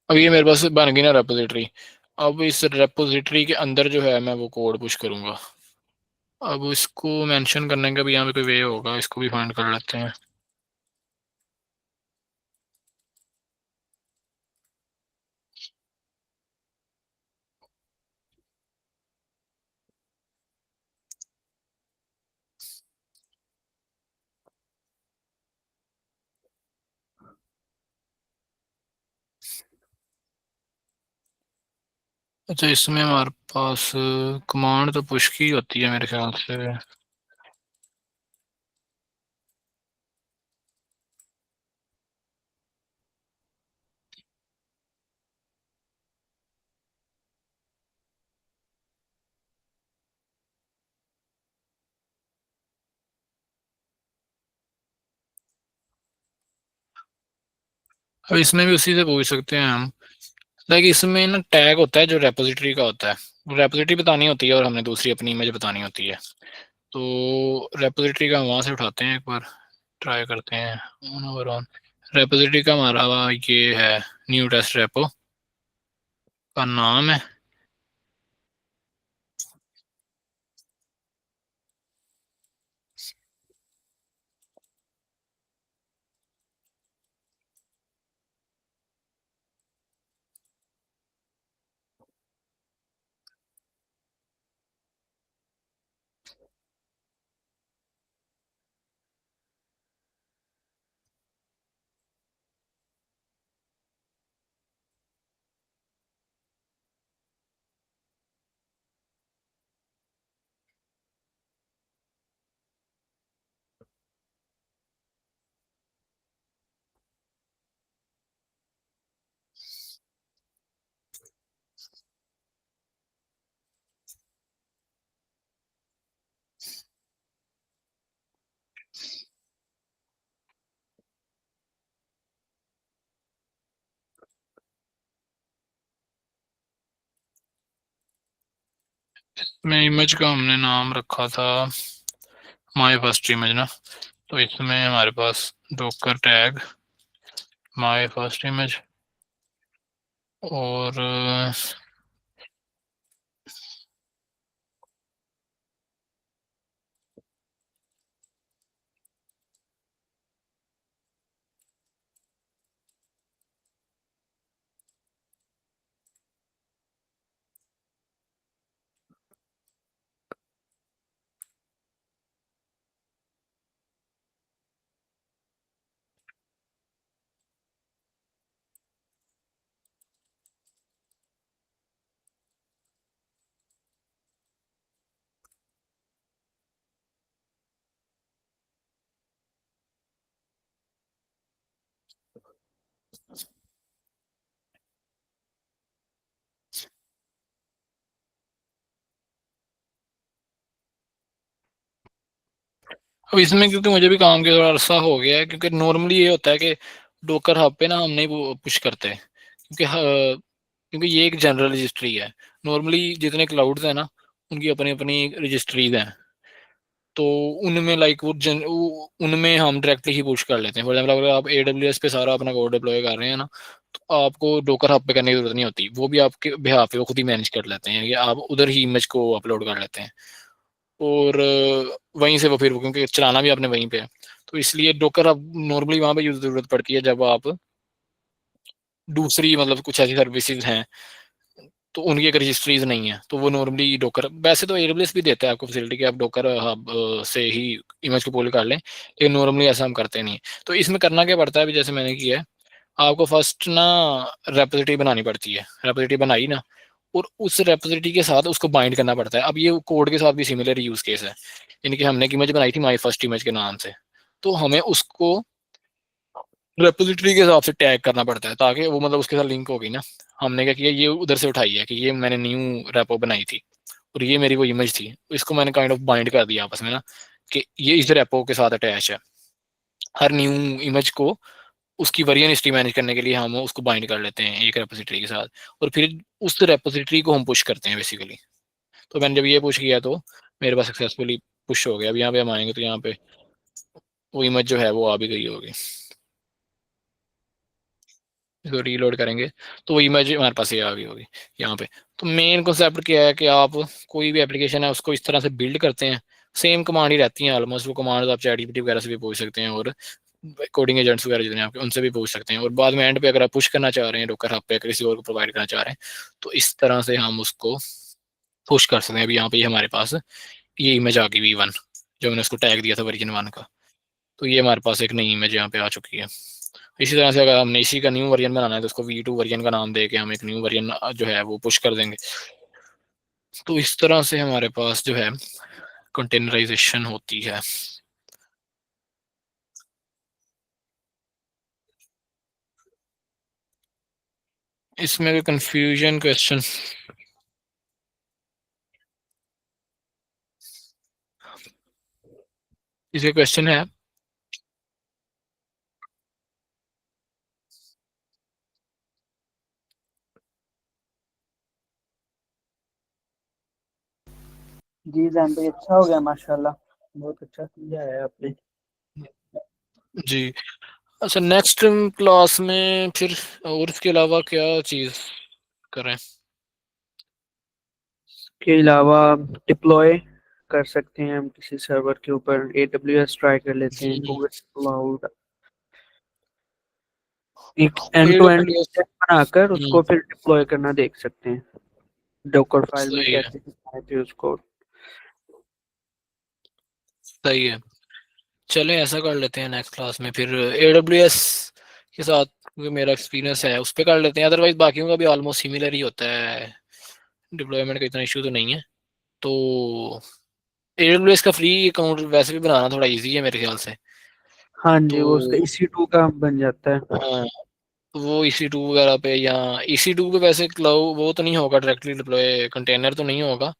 [SPEAKER 1] अब ये मेरे पास बन गई ना रेपोजिटरी। अब इस रेपोजिटरी के अंदर जो है मैं वो कोड पुश करूंगा। अब इसको मेंशन करने का भी यहाँ पे कोई वे होगा, इसको भी फाइंड कर लेते हैं। अच्छा इसमें हमारे पास कमांड तो पुश की होती है मेरे ख्याल से। अब इसमें भी उसी से पूछ सकते हैं हम। लाइक इसमें ना टैग होता है जो रेपोजिटरी का होता है, रेपोजिटरी बतानी होती है और हमने दूसरी अपनी इमेज बतानी होती है। तो रेपोजिटरी का हम वहाँ से उठाते हैं, एक बार ट्राई करते हैं ऑन ओवर ऑन। रेपोजिटरी का हमारा ये है न्यू टेस्ट रेपो का नाम है। में इमेज का हमने नाम रखा था माय फर्स्ट इमेज ना, तो इसमें हमारे पास Docker tag my first image और अब इसमें क्योंकि मुझे भी काम के थोड़ा अरसा हो गया है, क्योंकि नॉर्मली ये होता है कि डोकर हब पे ना हम नहीं पुश करते, क्योंकि ये एक जनरल रजिस्ट्री है। नॉर्मली जितने क्लाउड्स हैं ना, उनकी अपनी अपनी रजिस्ट्रीज हैं, तो उनमें लाइक उनमें हम डायरेक्टली ही पुश कर लेते हैं। फॉर एग्जाम्पल अगर आप AWS पे सारा अपना कोड डिप्लॉय कर रहे हैं ना, तो आपको डोकर हब पे करने की जरूरत नहीं होती, वो भी आपके बिहाफ पे वो खुद ही मैनेज कर लेते हैं, या आप उधर ही इमेज को अपलोड कर लेते हैं, और वहीं से वो फिर क्योंकि चलाना भी आपने वहीं पे है, तो इसलिए डोकर अब नॉर्मली वहाँ पे यूज जरूरत पड़ती है जब आप दूसरी मतलब कुछ ऐसी सर्विसेज हैं तो उनकी एक रजिस्ट्रीज नहीं है, तो वो नॉर्मली डोकर, वैसे तो AWS भी देता है आपको फैसिलिटी कि आप डोकर हब से ही इमेज को पुल कर लें, लेकिन नॉर्मली ऐसा हम करते नहीं। तो इसमें करना क्या पड़ता है, अभी जैसे मैंने किया है, आपको फर्स्ट ना रेपोजिटरी बनानी पड़ती है। रेपोजिटरी बनाई ना, और उस रेपोजिटरी के साथ उसको बाइंड करना पड़ता है। अब ये कोड के साथ भी सिमिलर यूज केस है, यानी कि हमने एक इमेज बनाई थी माई फर्स्ट इमेज के नाम से, तो हमें उसको रेपोजिटरी के हिसाब से टैग करना पड़ता है, ताकि वो मतलब उसके साथ लिंक होगी ना। हमने क्या किया, ये उधर से उठाई है कि ये मैंने न्यू रेपो बनाई थी, और ये मेरी वो इमेज थी, इसको मैंने काइंड ऑफ बाइंड कर दिया आपस में ना, कि ये इस रेपो के साथ अटैच है। हर न्यू इमेज को उसकी वेरिएंट हिस्ट्री मैनेज करने के लिए हम उसको बाइंड कर लेते हैं एक रेपोजिटरी के साथ, और फिर उस रेपोजिटरी को हम पुश करते हैं बेसिकली। तो मैंने जब ये पुश किया तो मेरे पास सक्सेसफुली पुश हो गया। अब यहाँ पे हम आएंगे तो यहाँ पे वो इमेज जो है वो आ भी गई होगी, इसको रीलोड करेंगे तो वो इमेज हमारे पास ये आ गई होगी यहाँ पे। तो मेन कॉन्सेप्ट क्या है कि आप कोई भी एप्लीकेशन है उसको इस तरह से बिल्ड करते हैं, सेम कमांड ही रहती हैं ऑलमोस्ट। वो कमांड आप ChatGPT वगैरह से भी पूछ सकते हैं, और कोडिंग एजेंट्स वगैरह जितने आपके उनसे भी पूछ सकते हैं, और बाद में एंड पे अगर आप पुश करना चाह रहे हैं डोकर हब पे किसी और को प्रोवाइड करना चाह रहे हैं, तो इस तरह से हम उसको पुश कर सकते हैं। अभी यहाँ पे हमारे पास ये इमेज आ गई V1, जो मैंने उसको टैग दिया था वर्जन 1 का, तो ये हमारे पास एक नई इमेज यहाँ पे आ चुकी है। इसी तरह से अगर हमने इसी का न्यू वर्जन बनाना है तो उसको V2 वर्जन का नाम दे के हम एक न्यू वर्जन जो है वो पुश कर देंगे। तो इस तरह से हमारे पास जो है कंटेनराइजेशन होती है। इसमें कोई कंफ्यूजन क्वेश्चन? इसे क्वेश्चन है?
[SPEAKER 3] जी जैन भाई अच्छा हो गया माशाल्लाह, बहुत अच्छा समझाया है आपने।
[SPEAKER 1] जी। अच्छा, नेक्स्ट क्लास में फिर और इसके अलावा क्या चीज करें?
[SPEAKER 3] के अलावा डिप्लॉय कर सकते हैं हम किसी सर्वर के ऊपर, AWS ट्राई कर लेते हैं, गूगल क्लाउड, एक एंड टू एंड
[SPEAKER 1] AWS।
[SPEAKER 3] बनाकर उसको फिर डिप्लॉय करना देख सकते हैं, डॉकर फाइल में
[SPEAKER 1] सही है,
[SPEAKER 3] कैसे बनाए थे उसको।
[SPEAKER 1] सही है। चलें ऐसा कर लेते हैं नेक्स्ट क्लास में फिर AWS के साथ, क्योंकि मेरा एक्सपीरियंस है उस पर कर लेते हैं। अदरवाइज बाकियों का भी ऑलमोस्ट सिमिलर ही होता है, डिप्लॉयमेंट का इतना इशू तो नहीं है। तो AWS का फ्री अकाउंट वैसे भी बनाना थोड़ा इजी है मेरे ख्याल से।
[SPEAKER 3] हाँ
[SPEAKER 1] तो
[SPEAKER 3] जी, वो उसका EC2 का बन जाता है।
[SPEAKER 1] हाँ, वो EC2 वगैरह पे, या EC2 पे वैसे क्लाउड वो तो नहीं होगा डायरेक्टली डिप्लॉय, कंटेनर तो नहीं होगा,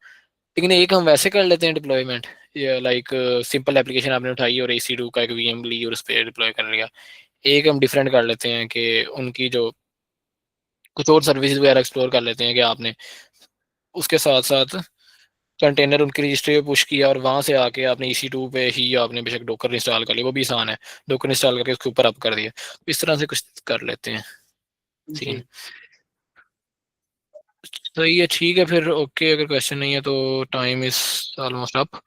[SPEAKER 1] लेकिन एक हम वैसे कर लेते हैं डिप्लॉयमेंट, ये लाइक सिंपल एप्लीकेशन आपने उठाई और EC2 का एक VM ली और उस पर डिप्लॉय कर लिया। एक हम डिफरेंट कर लेते हैं कि उनकी जो कुछ और सर्विसेज वगैरह एक्सप्लोर कर लेते हैं कि आपने उसके साथ साथ कंटेनर उनकी रजिस्ट्री पे पुश किया, और वहां से आके आपने EC2 पे ही आपने बेशक डोकर इंस्टॉल कर लिया, वो भी आसान है, डोकर इंस्टॉल करके उसके ऊपर अप कर दिया। इस तरह से कुछ कर लेते हैं सीन।
[SPEAKER 3] जी
[SPEAKER 1] सही है, ठीक है फिर, ओके। अगर क्वेश्चन नहीं है तो टाइम इज ऑलमोस्ट अप,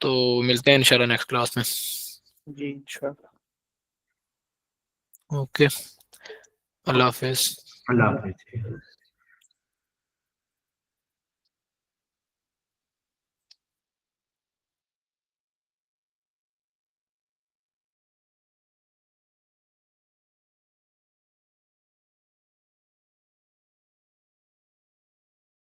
[SPEAKER 1] तो मिलते हैं इंशाल्लाह नेक्स्ट क्लास में।
[SPEAKER 3] जी इंशाल्लाह।
[SPEAKER 1] ओके, अल्लाह हाफिज।
[SPEAKER 2] अल्लाह हाफिज।